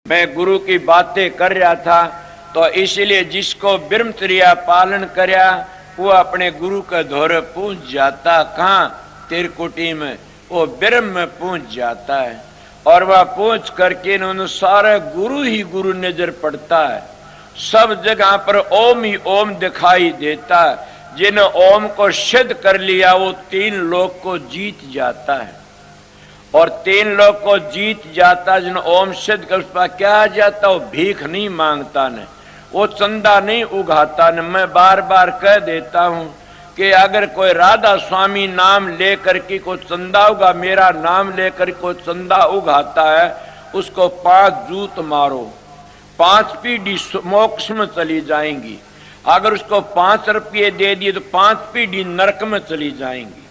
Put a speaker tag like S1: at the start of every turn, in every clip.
S1: मैं गुरु की बातें कर रहा था तो इसलिए जिसको ब्रह्मचर्या पालन करया वो अपने गुरु के धोरे पहुंच जाता। कहाँ? तिरकुटी में वो ब्रह्म में पहुंच जाता है और वह पहुंच करके उन्होंने सारे गुरु ही गुरु नजर पड़ता है। सब जगह पर ओम ही ओम दिखाई देता है। जिन ओम को सिद्ध कर लिया वो तीन लोक को जीत जाता है और तीन लोग को जीत जाता। जिन ओम सिद्ध कर उसका क्या आ जाता? वो भीख नहीं मांगता न, वो चंदा नहीं उगाता न। मैं बार बार कह देता हूं कि अगर कोई राधा स्वामी नाम लेकर के कोई चंदा उगा, मेरा नाम लेकर कोई चंदा उगाता है, उसको 5 जूत मारो, 5 पीढ़ी मोक्ष में चली जाएंगी। अगर उसको 5 रुपये दे दिए तो 5 पीढ़ी नरक में चली जाएंगी।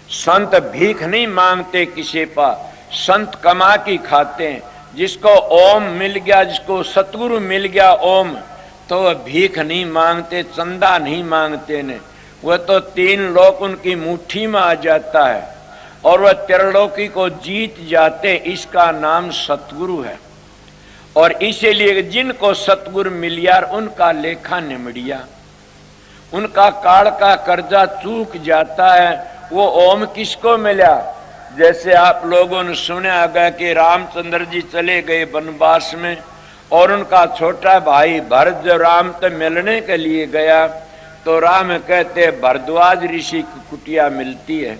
S1: संत भीख नहीं मांगते किसी पर, संत कमा की खाते हैं। जिसको ओम मिल गया, जिसको सतगुरु मिल गया ओम, तो वह भीख नहीं मांगते, चंदा नहीं मांगते ने। वह तो तीन लोक उनकी मुट्ठी में आ जाता है और वह त्रिलोकी को जीत जाते। इसका नाम सतगुरु है। और इसीलिए जिनको सतगुरु मिलिया उनका लेखा निमड़िया, उनका काल का कर्जा चूक जाता है। वो ओम किसको मिला? जैसे आप लोगों ने सुना होगा कि रामचंद्र जी चले गए वनवास में और उनका छोटा भाई भरत जो राम से मिलने के लिए गया तो राम कहते भरद्वाज ऋषि की कुटिया मिलती है।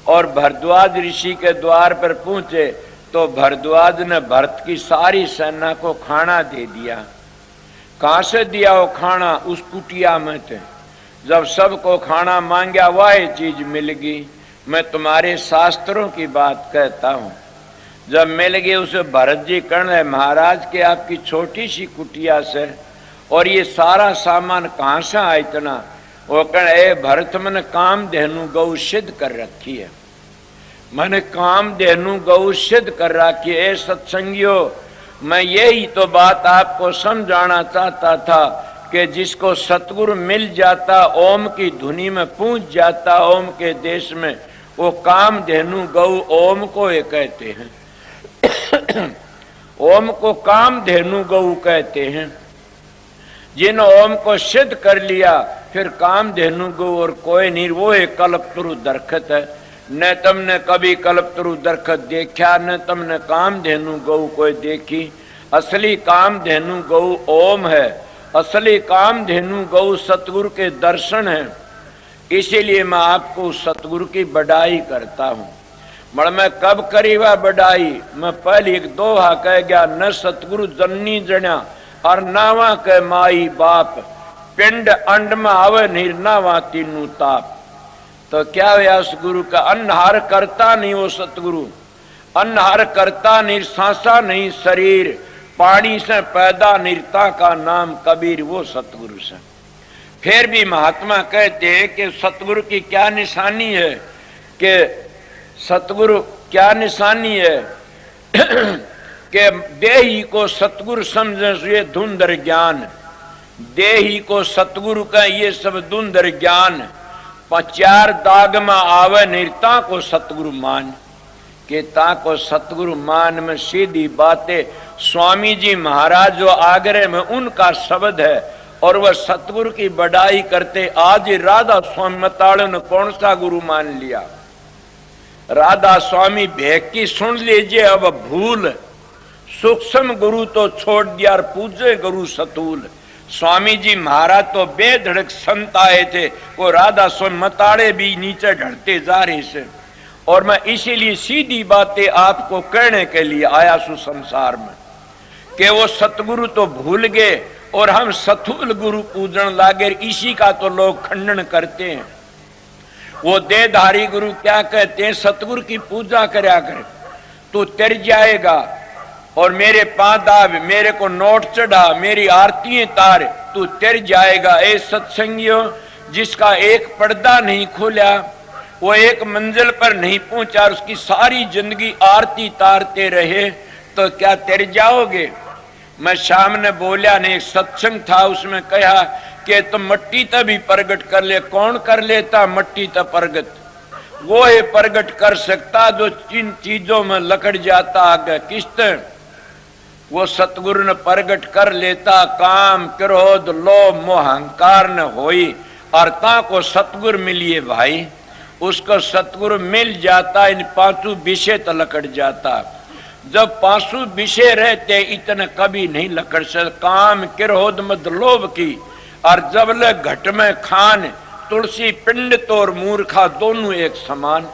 S1: और भरद्वाज ऋषि के द्वार पर पहुंचे तो भरद्वाज ने भरत की सारी सेना को खाना दे दिया। कहां से दिया वो खाना? उस कुटिया में थे। जब सबको खाना मांगा वह चीज मिल गई। मैं तुम्हारे शास्त्रों की बात कहता हूं। जब मिल गए उसे भरत जी कहने महाराज के आपकी छोटी सी कुटिया से और ये सारा सामान कहां से आया इतना? वो कहने भरत मैंने काम धेनु गौ सिद्ध कर रखी है, मैंने काम धेनु गौ सिद्ध कर रखी है। सत्संगियों, मैं यही तो बात आपको समझाना चाहता था कि जिसको सतगुरु मिल जाता, ओम की धुनी में पहुंच जाता, ओम के देश में, वो काम धेनु गौ ओम को ये कहते हैं। ओम को काम धेनु गौ कहते हैं। जिन ओम को सिद्ध कर लिया फिर काम धेनु गौ और कोई नहीं। वो एक कल्पतरु दरखत है। न तुमने कभी कल्पतरु दरखत देखा, न तुमने काम धेनु गौ कोई देखी। असली काम धेनु गौ ओम है। असली काम धेनु गौ सतगुरु के दर्शन है। इसीलिए मैं आपको सतगुरु की बढ़ाई करता हूं। मगर मैं कब करीबा बढ़ाई? मैं पहले एक दोहा कह गया, न सतगुरु जननी जण्या और नावा के माई बाप, पिंड अंड में आवे निर्नावा तीनू ताप। तो क्या हुआ? उस गुरु का अन्नहार करता नहीं वो सतगुरु, अन्नहार करता नहीं, सांसा नहीं शरीर, पानी से पैदा निर्ता का नाम कबीर, वो सतगुरु से। फिर भी महात्मा कहते हैं कि सतगुरु की क्या निशानी है? कि सतगुरु क्या निशानी है? कि देही को सतगुरु समझे ये धुंधर ज्ञान, देही को सतगुरु का ये सब धुंधर ज्ञान। 4 दाग में आवे निर्ता को सतगुरु मान, के ता को सतगुरु मान में सीधी बातें। स्वामी जी महाराज जो आगरे में उनका शब्द है और वह सतगुरु की बढ़ाई करते। आज राधा स्वामी मताड़ो ने कौन सा गुरु मान लिया? राधा स्वामी भेक की सुन लीजिए। अब भूल सूक्ष्म गुरु तो छोड़ दिया और पूजे गुरु सतूल। स्वामी जी महाराज तो बेधड़क संत आए थे, वो राधा स्वामी मताड़े भी नीचे ढलते जा रहे से। और मैं इसीलिए सीधी बातें आपको कहने के लिए आया सु संसार में कि वो सतगुरु तो भूल गए और हम सतूल गुरु पूजन लागे। इसी का तो लोग खंडन करते हैं। वो देहधारी गुरु क्या कहते हैं? सतगुरु की पूजा करया कर, तू तर जाएगा और मेरे पांव दाब, मेरे को नोट चढ़ा, मेरी आरती तार, तू तर जाएगा। ए सत्संगियों, जिसका एक पर्दा नहीं खोला, वो एक मंजिल पर नहीं पहुंचा, उसकी सारी जिंदगी आरती तारते रहे तो क्या तर जाओगे? मैं सामने बोलिया ने एक सत्संग था, उसमें कहा कि तुम मट्टी तक भी प्रगट कर ले। कौन कर लेता मट्टी तक प्रगट? वो है प्रगट कर सकता जो जिन चीजों में लकड़ जाता आगे। किस्त वो सतगुरु ने प्रगट कर लेता, काम क्रोध लोभ मोह अहंकार न होई, और ता को सतगुरु मिलिए भाई। उसको सतगुरु मिल जाता, इन पांचों विषय तो लकड़ जाता। जब पांचों विषय रहते इतने कभी नहीं लकड़ से, काम क्रोध मद लोभ की, और जब ले घट में खान, तुलसी पिंड तोर मूर्खा दोनों एक समान।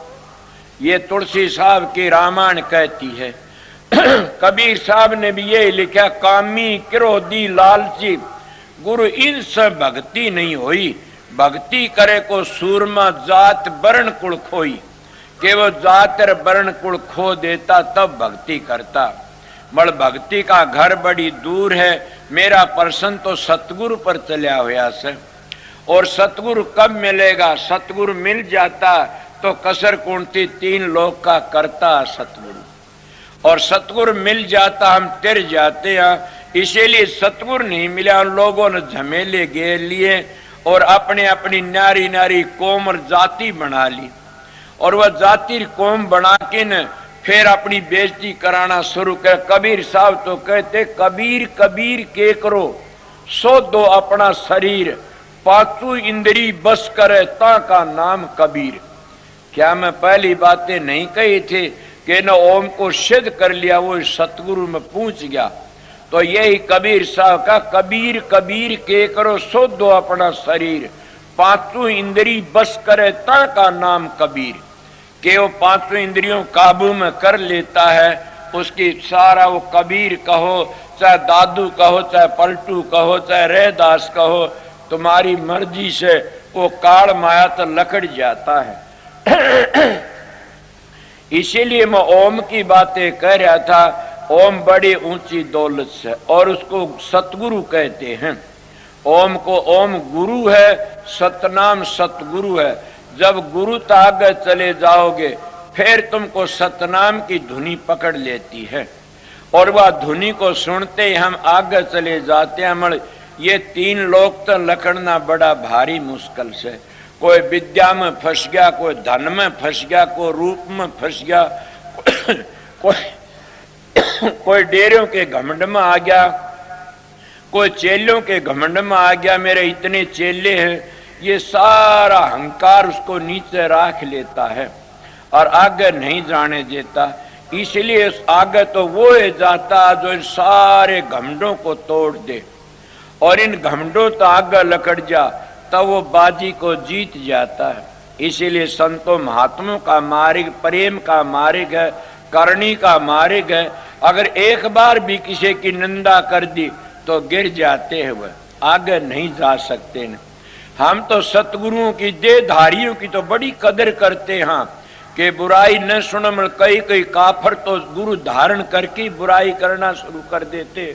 S1: ये तुलसी साहब की रामायण कहती है। कबीर साहब ने भी यही लिखा, कामी क्रोधी लालची गुरु इनसे भक्ति नहीं होई, भक्ति करे को सूरमा जात वर्ण कुल खोई। के वो जात वर्ण कुल खो देता तब भक्ति करता। मल भक्ति का घर बड़ी दूर है, मेरा प्रश्न तो सतगुरु पर चलिया हुआ से। और सतगुरु कब मिलेगा? सतगुरु मिल जाता तो कसर कुंती तीन लोक का करता सतगुरु, और सतगुरु मिल जाता हम तिर जाते हैं। इसीलिए सतगुरु नहीं मिला, उन लोगों ने झमेले घेर लिए और अपने अपनी नारी नारी कौम और जाति बना ली, और वह जाति कौम बना के न फिर अपनी बेइज्जती कराना शुरू कर। कबीर साहब तो कहते, कबीर कबीर के करो सो दो अपना शरीर, पांचों इंद्री बस करे ता का नाम कबीर। क्या मैं पहली बातें नहीं कही थी कि न ओम को सिद्ध कर लिया, वो सतगुरु में पूछ गया। तो यही कबीर साहब का, कबीर कबीर के करो सो दो अपना शरीर, पांचों इंद्री बस करे ता का नाम कबीर। के वो पांचों इंद्रियों काबू में कर लेता है, उसकी सारा वो कबीर कहो, चाहे दादू कहो, चाहे पलटू कहो, चाहे रहदास कहो, तुम्हारी मर्जी से वो काल माया तो लकड़ जाता है। इसीलिए मैं ओम की बातें कह रहा था। ओम बड़ी ऊंची दौलत से, और उसको सतगुरु कहते हैं। ओम को ओम गुरु है, सतनाम सतगुरु है। जब गुरु तक आगे चले जाओगे फिर तुमको सतनाम की धुनी पकड़ लेती है, और वह धुनी को सुनते ही हम आगे चले जाते हैं। ये तीन लोग तो लकड़ना बड़ा भारी मुश्किल से। कोई विद्या में फंस गया, कोई धन में फंस गया, कोई रूप में फंस गया, कोई डेरों के घमंड में आ गया, कोई चेलों के घमंड में आ गया, मेरे इतने चेले हैं। ये सारा अहंकार उसको नीचे रख लेता है और आगे नहीं जाने देता। इसलिए आगे तो वो जाता जो इन सारे घमंडों को तोड़ दे, और इन घमंडों तो आगे लकड़ जा तब वो बाजी को जीत जाता है। इसीलिए संतों महात्मों का मार्ग प्रेम का मार्ग है, करनी का मार्ग है। अगर एक बार भी किसी की निंदा कर दी तो गिर जाते हैं, वह आगे नहीं जा सकते न। हम तो सतगुरुओं की देहधारियों की तो बड़ी कदर करते हैं कि बुराई न सुन। कई कई काफर तो गुरु धारण करके बुराई करना शुरू कर देते।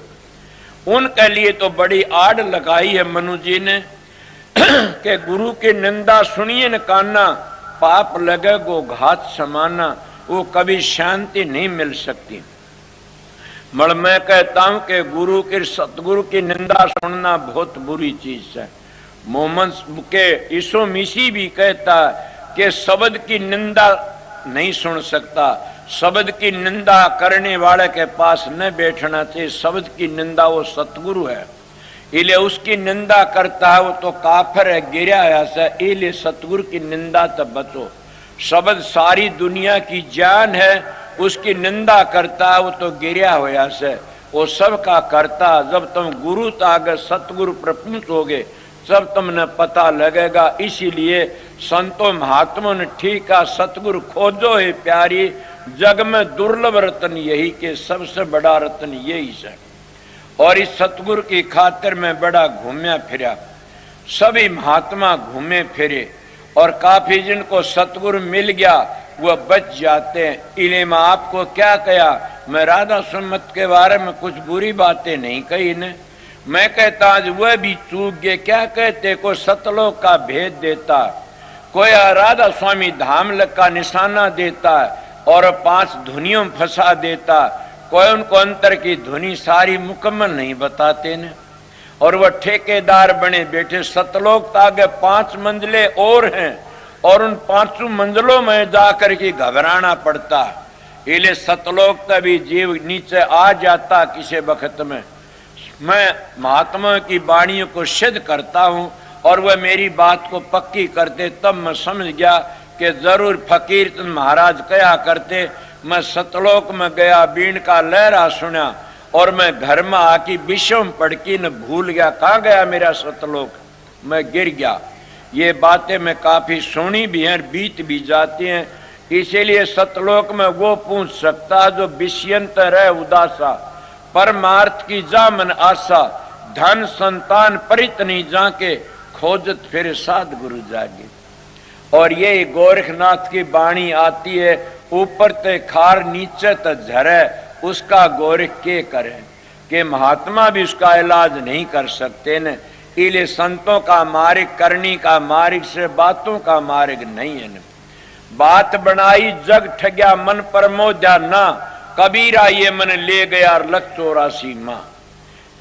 S1: उनके लिए तो बड़ी आड़ लगाई है मनु जी ने कि गुरु की निंदा सुनिए न काना, पाप लगे गो घात समाना, वो कभी शांति नहीं मिल सकती। मगर मैं कहता हूं कि गुरु की सतगुरु की निंदा सुनना बहुत बुरी चीज है। मोहम्मद के यीशु मसीह भी कहता कि शब्द की निंदा नहीं सुन सकता, शब्द की निंदा करने वाले के पास न बैठना चाहिए। शब्द की निंदा वो सतगुरु है, इले उसकी निंदा करता है वो तो काफर है, गिरा ऐसा। इले सतगुरु की निंदा तब बचो। शब्द सारी दुनिया की जान है, उसकी निंदा करता है वो तो गिरा होया से। वो सबका करता। जब तुम गुरु तागे सतगुरु पर पहुंचोगे सब तुमने पता लगेगा। इसीलिए संतों महात्मों ने ठीक है, सतगुरु खोजो है प्यारी, जग में दुर्लभ रत्न यही के सबसे बड़ा रत्न यही है। और इस सतगुरु की खातिर में बड़ा घूमया फिरा, सभी महात्मा घूमे फिरे, और काफी जिनको सतगुरु मिल गया वह बच जाते हैं। इन्हें मैं आपको क्या कहा, मैं राधा सुमत के बारे में कुछ बुरी बातें नहीं कही ने। मैं कहता आज वह भी चूक गए। क्या कहते, कोई सतलोक का भेद देता, कोई राधा स्वामी धाम का निशाना देता और 5 धुनियों में फंसा देता, कोई उनको अंतर की धुनी सारी मुकम्मल नहीं बताते ने। और वह ठेकेदार बने बैठे। सतलोक आगे 5 मंजिलें और हैं, और उन 5 मंजिलों में जाकर के घबराना पड़ता। इले सतलोक तभी जीव नीचे आ जाता किसी वक्त में। मैं महात्मा की वाणियों को सिद्ध करता हूँ और वह मेरी बात को पक्की करते, तब मैं समझ गया कि जरूर फकीर महाराज कहा करते। मैं सतलोक में गया, बीण का लहरा सुना और मैं घर में आकी विषम पड़की न भूल गया, कहाँ गया मेरा सतलोक, मैं गिर गया। ये बातें मैं काफी सुनी भी हैं, बीत भी जाती हैं। इसीलिए सतलोक में वो पूछ सकता जो विषयंतर है उदासा, परमार्थ की जा मन आशा, धन संतान परित नहीं जाके, खोजत फिर साध गुरु जागे। और ये गोरखनाथ की वाणी आती है, ऊपर ते खार नीचे ते झरे, उसका गोरख के करे, कि महात्मा भी उसका इलाज नहीं कर सकते न। इले संतों का मार्ग करनी का मार्ग से बातों का मार्ग नहीं है न। बात बनाई जग ठग्या मन पर मोध्या ना, कबीरा ये मन ले गया लख 84 माँ।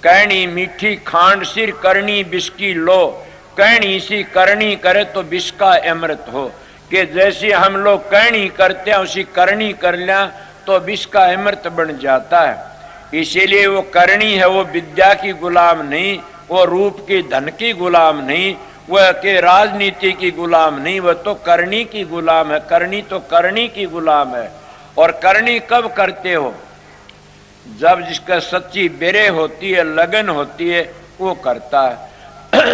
S1: कहनी मीठी खांड सिर करनी बिस्की लो, कहनी सी करनी करे तो बिस्का अमृत हो, कि जैसे हम लोग कहनी करते हैं उसी करनी कर लिया तो बिस्का अमृत बन जाता है। इसीलिए वो करनी है, वो विद्या की गुलाम नहीं, वो रूप की धन की गुलाम नहीं, वह के राजनीति की गुलाम नहीं, वह तो करनी की गुलाम है। करनी तो करनी की गुलाम है। और करनी कब करते हो, जब जिसका सच्ची बेरे होती है, लगन होती है, वो करता है।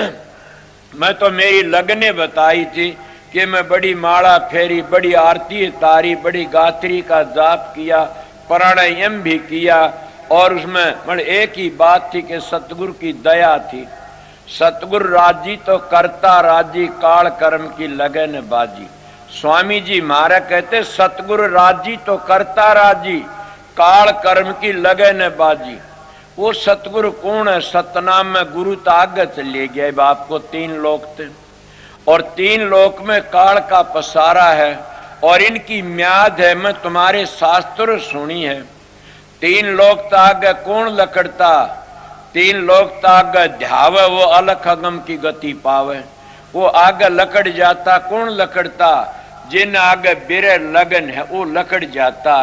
S1: मैं तो मेरी लगने बताई थी कि मैं बड़ी माला फेरी, बड़ी आरती तारी, बड़ी गात्री का जाप किया, प्राणायाम भी किया, और उसमें मतलब एक ही बात थी कि सतगुरु की दया थी। सतगुरु राजी तो करता राजी, काल कर्म की लगन बाजी। स्वामी जी महाराज कहते सतगुरु राजी तो करता राजी, काल कर्म की लगन बाजी। वो सतगुरु कौन है? सतनाम में गुरु तो आगे चले गए, बाप को 3 लोक थे और 3 लोक में काल का पसारा है और इनकी म्याद है। मैं तुम्हारे शास्त्र सुनी है। 3 लोक तो आगे कौन लकड़ता? 3 लोक तो आगे ध्यावे वो अलख अगम की गति पावे, वो आगे लकड़ जाता। कौन लकड़ता? जिन आगे बिरे लगन है वो लकड़ जाता।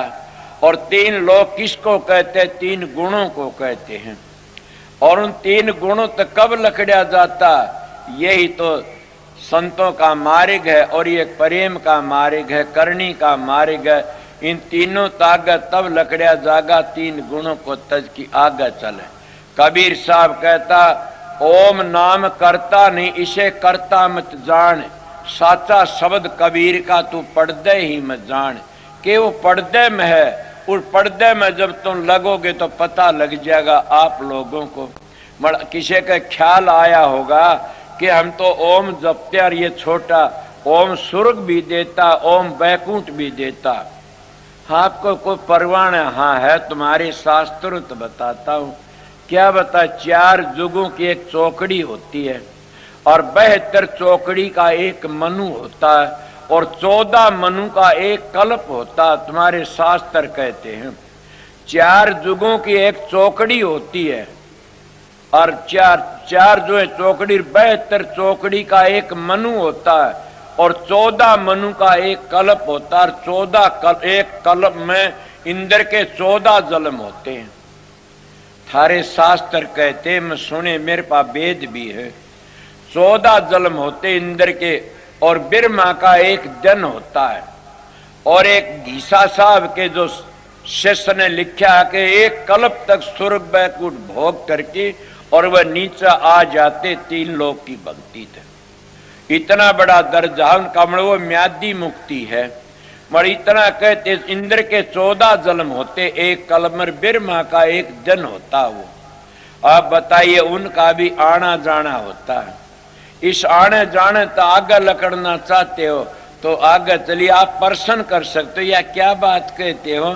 S1: और 3 लोक किसको कहते हैं? 3 गुणों को कहते हैं। और उन 3 गुणों तक कब लकड़ा जाता? यही तो संतों का मार्ग है और ये प्रेम का मार्ग है, करनी का मार्ग है। इन तीनों तागा तब लकड़ा जागा 3 गुणों को तज की आगे चले। कबीर साहब कहता ओम नाम करता नहीं, इसे करता मत जान, साचा शब्द कबीर का तू पर्दे ही मत जान। कि वो पर्दे में है, उस पर्दे में जब तुम लगोगे तो पता लग जाएगा आप लोगों को। किसी का ख्याल आया होगा कि हम तो ओम जपते और ये छोटा ओम स्वर्ग भी देता, ओम बैकुंठ भी देता। आपको कोई परवाह? हाँ है, तुम्हारे शास्त्र तो बताता हूँ। क्या बता? 4 जुगों की एक चौकड़ी होती है और 72 चौकड़ी का एक मनु होता है और 14 मनु का एक कल्प होता है। तुम्हारे शास्त्र कहते हैं 4 जुगों की एक चौकड़ी होती है और 4 जो है चौकड़ी, 72 चौकड़ी का एक मनु होता है और 14 मनु का एक कल्प होता है। 14 एक कल्प में इंद्र के 14 जन्म होते हैं। थारे शास्त्र कहते हैं, मैं सुने, मेरे पास वेद भी है। 14 जन्म होते इंद्र के और ब्रह्मा का एक दिन होता है। और एक घीसा साहब के जो शिष्य ने लिखा कि एक कल्प तक स्वर्ग बैकुंठ भोग करके और वह नीचे आ जाते 3 लोक की भक्ति थे। इतना बड़ा दर्जा उनका, वो म्यादी मुक्ति है। मगर इतना कहते इंद्र के 14 जन्म होते, एक कल्प में ब्रह्मा का एक दिन होता। वो आप बताइए, उनका भी आना जाना होता है। इस आने जाने तो आगे लकड़ना चाहते हो तो आगे चलिए, आप प्रश्न कर सकते हो या क्या बात कहते हो?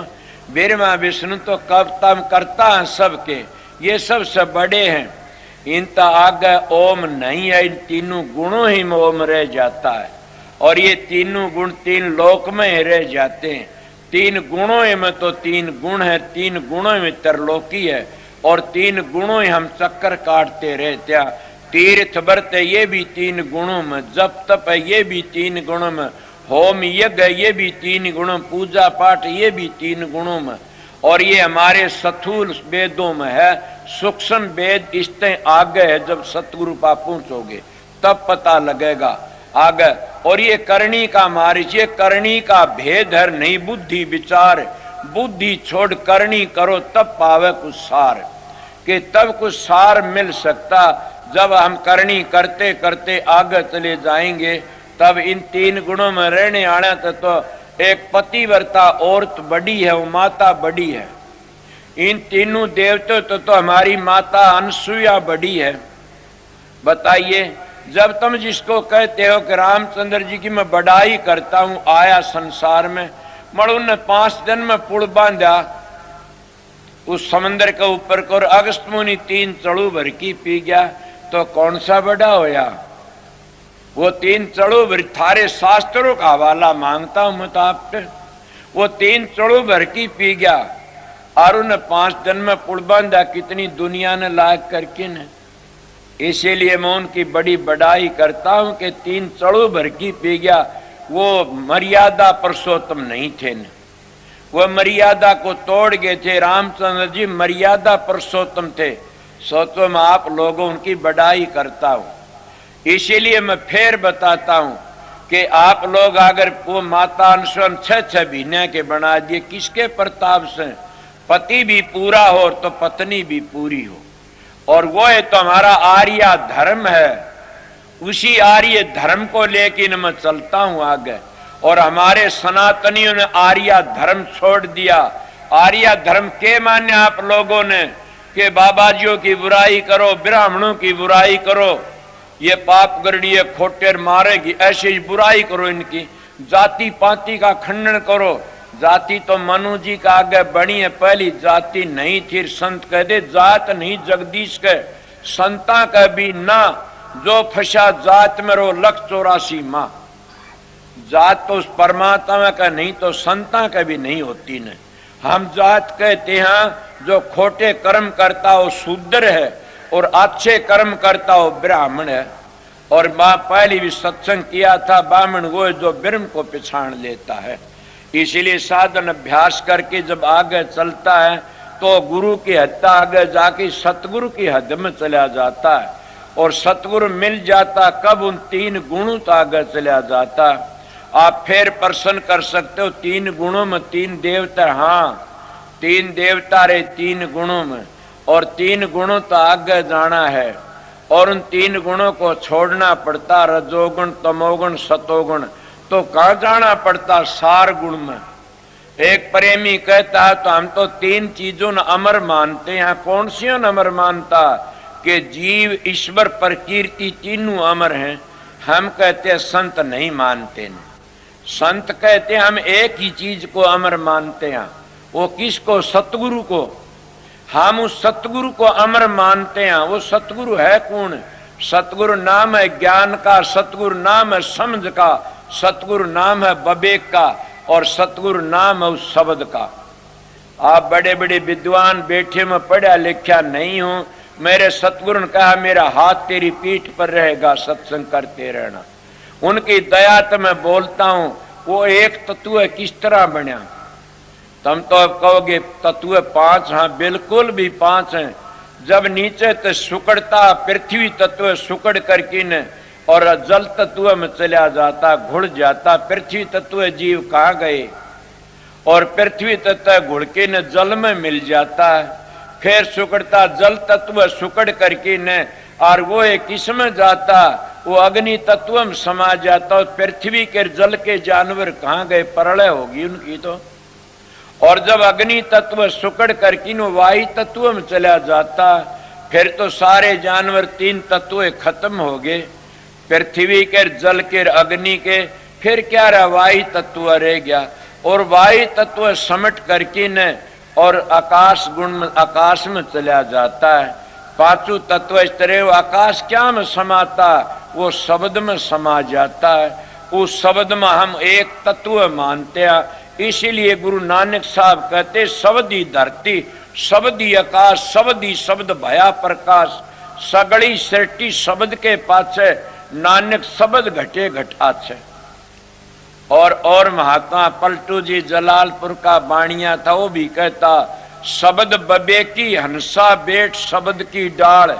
S1: ब्रह्मा विष्णु तो कब तम करता है सबके, ये सबसे बड़े हैं। इनका आगे ओम नहीं है, इन तीनों गुणों ही में ओम रह जाता है और ये तीनों गुण 3 लोक में ही रह जाते हैं। 3 गुणों में तो 3 गुण है, 3 गुणों में त्रिलोकी है और 3 गुणों ही हम चक्कर काटते रहते हैं। तीर्थ व्रत है ये भी 3 गुणों में, जप तप है ये भी 3 गुणों में, होम यज्ञ ये भी 3 गुणों, पूजा पाठ ये भी 3 गुणों में, और ये हमारे स्थूल वेदों में है। सूक्ष्म वेद इससे आगे है, जब सतगुरु पास पहुंचोगे तब पता लगेगा आगे। और ये करनी का मारिच, ये करनी का भेद है, नहीं बुद्धि विचार। बुद्धि छोड़ करनी करो तब पावे कुछ सार, कि तब कुछ सार मिल सकता। जब हम करनी करते करते आगे चले जाएंगे तब इन 3 गुणों में रहने आना तो एक पतिव्रता औरत बड़ी है, वो माता बड़ी है। इन तीनों देवतों तो हमारी माता अनसुईया बड़ी है। बताइए, जब तुम जिसको कहते हो कि रामचंद्र जी की मैं बड़ाई करता हूं, आया संसार में, मगर उन्हें 5 दिन में पुल बांधा उस समंदर के ऊपर को, और अगस्त मुनि 3 चड़ू भर की पी गया, तो कौन सा बड़ा होया? वो 3 चड़ू भर, थारे शास्त्रों का हवाला मांगता हूं मैं तो आपसे, वो 3 चड़ू भर की पी गया और उन्हें 5 दिन में पुल बांधा। कितनी दुनिया ने लायक करके न, इसीलिए मैं उनकी बड़ी बड़ाई करता हूं कि 3 चड़ू भर की पी गया। वो मर्यादा पुरुषोत्तम नहीं थे न, वो मर्यादा को तोड़ गए थे। रामचंद्र जी मर्यादा पुरुषोत्तम थे। सोचो मैं आप लोगों उनकी बड़ाई करता हूं। इसीलिए मैं फिर बताता हूं कि आप लोग अगर वो माता अनशन 6 महीने के बना दिए, किसके प्रताप से? पति भी पूरा हो तो पत्नी भी पूरी हो, और वो है तो हमारा आर्य धर्म है। उसी आर्य धर्म को लेकर मैं चलता हूं आगे। और हमारे सनातनियों ने आर्य धर्म छोड़ दिया। आर्य धर्म के माने आप लोगों ने कि बाबाजियों की बुराई करो, ब्राह्मणों की बुराई करो, ये पाप गढ़िए खोटेर मारेगी, ऐसे ही बुराई करो इनकी, जाति पाति का खंडन करो। जाति तो मनु जी का आगे बनी है, पहली जाति नहीं थी। संत कह दे जात नहीं जगदीश के, संता का भी ना, जो फंसा जात में रो 184 माँ। जात तो उस परमात्मा का नहीं तो संता का भी नहीं होती न। हम जात कहते हैं जो खोटे कर्म करता हो शूद्र है, और अच्छे कर्म करता हो ब्राह्मण है। और माँ पहले भी सत्संग किया था, ब्राह्मण वो है जो ब्रह्म को पहचान लेता है। इसीलिए साधन अभ्यास करके जब आगे चलता है तो गुरु की हद आगे जाके सतगुरु की हद में चला जाता है। और सतगुरु मिल जाता कब? उन 3 गुणों तक आगे चला जाता। आप फिर प्रश्न कर सकते हो 3 गुणों में 3 देवता, हाँ 3 देवता रहे 3 गुणों में, और 3 गुणों तो आगे जाना है। और उन 3 गुणों को छोड़ना पड़ता, रजोगुण तमोगुण सतोगुण, तो कहां जाना पड़ता? सार गुण में। एक प्रेमी कहता है तो हम तो 3 चीजों ने अमर मानते हैं। कौन सी अमर मानता? कि जीव ईश्वर प्रकृति तीनों अमर हैं। हम कहते हैं संत नहीं मानते हैं। संत कहते हैं हम एक ही चीज को अमर मानते हैं। वो किसको? सतगुरु को। हम उस सतगुरु को अमर मानते हैं। वो सतगुरु है कौन? सतगुरु नाम है ज्ञान का, सतगुरु नाम है समझ का, सतगुरु नाम है विवेक का, और सतगुरु नाम है उस शब्द का। आप बड़े बड़े विद्वान बैठे में पढ़ा लिखा नहीं हूं, मेरे सतगुरु ने कहा मेरा हाथ तेरी पीठ पर रहेगा, सत्संग करते रहना। उनकी दया तो मैं बोलता हूं। वो एक तत्व किस तरह बना? तुम तो अब कहोगे तत्व 5, हाँ बिल्कुल भी 5 हैं। जब नीचे तो सुकड़ता, पृथ्वी तत्व सुकड़ करके न और जल तत्व में चला जाता, घुड़ जाता। पृथ्वी तत्व जीव कहाँ गए? और पृथ्वी तत्व घुड़ के न जल में मिल जाता है। फिर सुकड़ता, जल तत्व सुकड़ करके न, और वो एक किस में जाता? वो अग्नि तत्व में समा जाता। और पृथ्वी के जल के जानवर कहाँ गए? प्रलय होगी उनकी तो। और जब अग्नि तत्व सुकड़ करके न वायु तत्व में चला जाता, फिर तो सारे जानवर 3 तत्व खत्म हो गए, पृथ्वी के, जल के, अग्नि के। फिर क्या रहा? वायु तत्व रह गया। और वायु तत्व समट करके न और आकाश गुण में, आकाश में चला जाता है। 5 तत्व इस तरह। वो आकाश क्या में समाता? वो शब्द में समा जाता है। उस शब्द में हम एक तत्व मानते हैं। इसीलिए गुरु नानक साहब कहते शब्दी धरती, शब्दी आकाश, शब्दी शब्द भया प्रकाश, सगड़ी सृष्टि शब्द के पाछे, नानक शब्द घटे घटाछे। और महात्मा पलटू जी जलालपुर का बाणिया था, वो भी कहता शब्द बबे की हंसा बेट शब्द की डाल,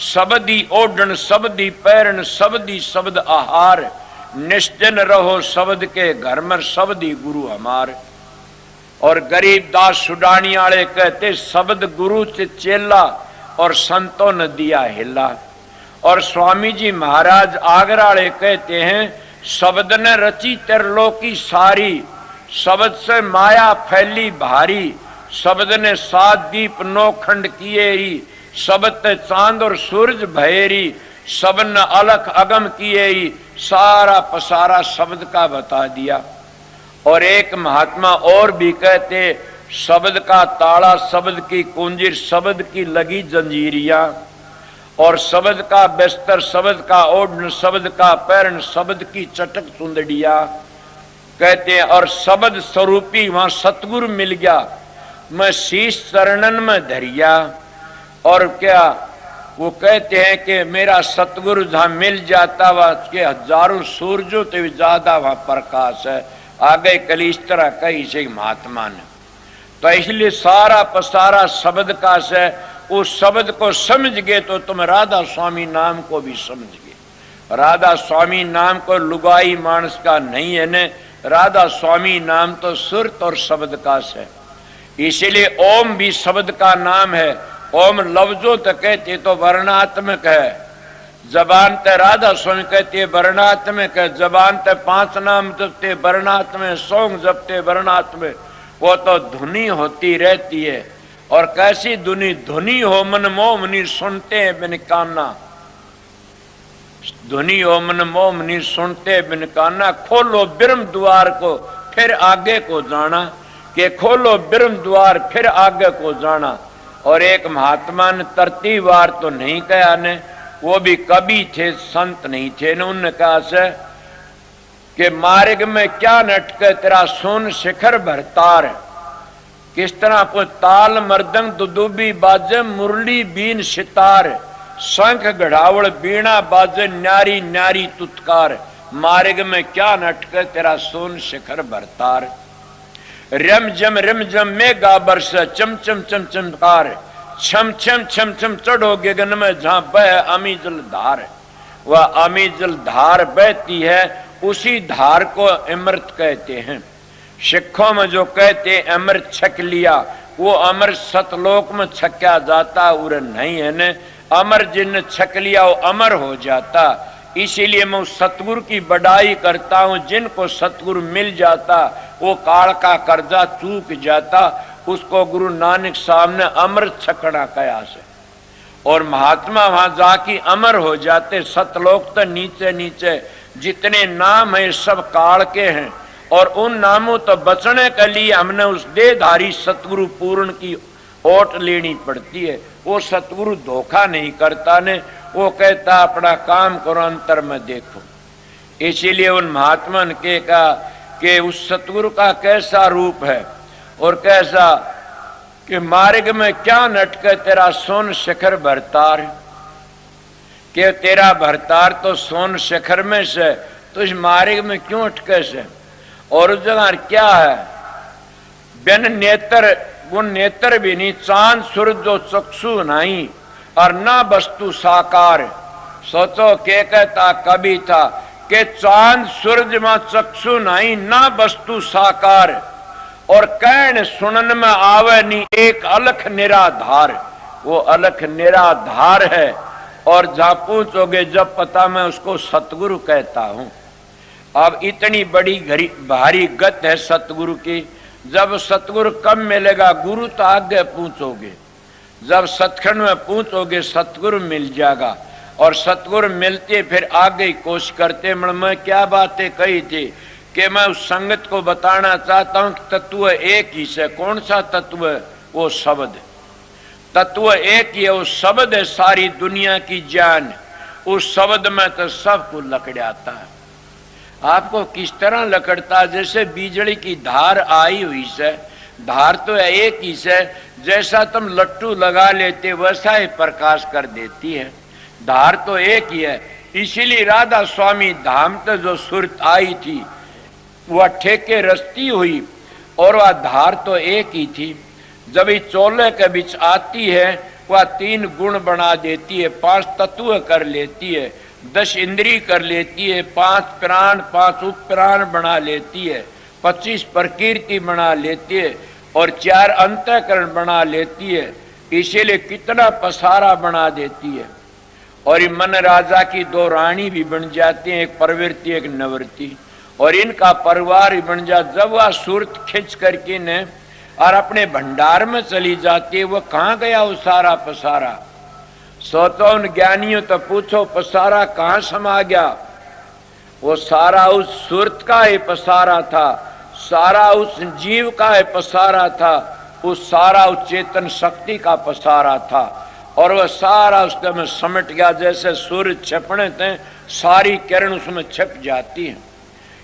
S1: शब्दी ओढ़न शब्दी पैरन शब्दी शब्द आहार, निश्चिन रहो शब्द के घर में शब्दी गुरु हमार। और गरीब दास सुडानी वाले कहते शब्द गुरु से चेला और संतों ने दिया हिला। और स्वामी जी महाराज आगरा वाले कहते हैं शब्द ने रची त्रिलोकी सारी, शब्द से माया फैली भारी, शब्द ने 7 दीप 9 खंड किए ही, शब्द ने चांद और सूरज भयरी, शब्द ने अलख अगम किए ही, सारा पसारा शब्द का बता दिया। और एक महात्मा और भी कहते शब्द का ताला शब्द की कुंजीर शब्द की लगी जंजीरिया, और शब्द का बिस्तर शब्द का ओढ़न शब्द का पैरन शब्द की चटक सुंदड़िया कहते हैं। और शब्द स्वरूपी वहां सतगुरु मिल गया, मैं शीश चरणन में धरिया। और क्या वो कहते हैं कि मेरा सतगुरु जहां मिल जाता वह के हजारों सूरजों से भी ज्यादा वहां प्रकाश है। आगे कलिस्तर कही से महात्मा ने, तो इसलिए सारा पसारा शब्द का से उस शब्द को समझ गए तो तुम राधा स्वामी नाम को भी समझ गए। राधा स्वामी नाम को लुगाई मानस का नहीं है ने, राधा स्वामी नाम तो सुरत और शब्द का है। इसीलिए ओम भी शब्द का नाम है। ओम लफ्जों तक कहते तो वर्णात्मक है, जबान ते राधा स्वामी कहते वर्णात्मक है, जबान ते 5 नाम जपते वर्णात्मक, सौंग जपते वर्णात्मक, वो तो धुनी होती रहती है। और कैसी धुनी, धुनी हो मन मोह मनी सुनते हैं बिन काना, धुनी हो मन मोह मनी सुनते बिन काना, खोलो ब्रह्म द्वार को फिर आगे को जाना, के खोलो ब्रह्म द्वार फिर आगे को जाना। और एक महात्मा ने तरतीबार तो नहीं कहा ने, वो भी कवि थे संत नहीं थे ने, उन्होंने कहा से कि मार्ग में क्या नटके तेरा सोन शिखर भरतार, किस तरह को ताल मर्दंग दुदुबी बाजे मुरली बीन सितार, शंख घड़ावल बीणा बाजे न्यारी न्यारी तुतकार, मार्ग में क्या नटके तेरा सोन शिखर भरतार। रम जम में गाबर से चम चम चम चमकार, छम छम छम छम चढ़ो गगन में जहां बह अमी जल धार। वह अमी जल धार बहती है, उसी धार को अमृत कहते हैं। सिखों में जो कहते अमृत छक लिया, वो अमृत सतलोक में छक्या जाता उर नहीं है ने, अमर जिन छक लिया वो अमर हो जाता। इसीलिए मैं सतगुरु की बड़ाई करता हूं, जिनको सतगुरु मिल जाता वो काल का कर्जा चूक जाता, उसको गुरु नानक साहब ने अमृत छकना कया से। और महात्मा वहां जाके अमर हो जाते। सतलोक तो नीचे नीचे जितने नाम है सब काल के हैं, और उन नामों तो बचने के लिए हमने उस देहधारी सतगुरु पूर्ण की ओट लेनी पड़ती है। वो सतगुरु धोखा नहीं करता ने, वो कहता अपना काम करो अंतर में देखो। इसीलिए उन महात्मा ने कहा कि उस सतगुरु का कैसा रूप है और कैसा कि मार्ग में क्या नटके तेरा सोन शिखर भरतार, कि तेरा भरतार तो सोन शिखर में से, तो इस मार्ग में क्यों अटके से। और उस जगह क्या है, बिन नेत्र वो नेत्र भी नहीं, चांद सूरज जो चक्षु नहीं, और ना वस्तु साकार। सोचो के कहता कभी था कि चांद सूरज में चक्षु नहीं, ना वस्तु साकार, और कहन सुनन में आवे नहीं एक अलख निराधार। वो अलख निराधार है, और जहां पूछोगे जब पता मैं उसको सतगुरु कहता हूं। अब इतनी बड़ी भारी गत है सतगुरु की। जब सतगुरु कब मिलेगा, गुरु तो आगे पूछोगे, जब सतखंड में पूछोगे सतगुरु मिल जाएगा। और सतगुरु मिलते फिर आगे कोशिश करते। मैं क्या बातें कही थी कि मैं उस संगत को बताना चाहता हूं कि तत्व एक ही से। कौन सा तत्व है? वो शब्द। तत्व एक ही है, वो शब्द है सारी दुनिया की जान। उस शब्द में तो सब कुछ लकड़ाता है। आपको किस तरह लकड़ता, जैसे बिजली की धार आई हुई से, धार तो एक ही से, जैसा तुम लट्टू लगा लेते वैसा ही प्रकाश कर देती है। धार तो एक ही है। इसीलिए राधा स्वामी धाम तो जो सुरत आई थी, वह ठेके रस्ती हुई और वह धार तो एक ही थी। जब इस चोले के बीच आती है वह 3 गुण बना देती है, 5 तत्व कर लेती है, 10 इंद्री कर लेती है, 5 प्राण 5 उपप्राण बना लेती है, 25 प्रकृति बना लेती है और 4 अंतःकरण बना लेती है। इसीलिए कितना पसारा बना देती है। और ये मन राजा की 2 रानी भी बन जाती हैं, एक प्रवृत्ति एक निवृत्ति, और इनका परिवार भी बन जाता। जब वह सूरत खींच करके ने और अपने भंडार में चली जाती है, वो कहाँ गया वो सारा पसारा? सोचो उन ज्ञानियों तो पूछो पसारा कहाँ समा गया? वो सारा उस सूरत का ही पसारा था, सारा उस जीव का ही पसारा था, उस सारा उस चेतन शक्ति का पसारा था। और वह सारा उसमें समट गया। जैसे सूर्य छिपने थे सारी किरण उसमें छिप जाती है।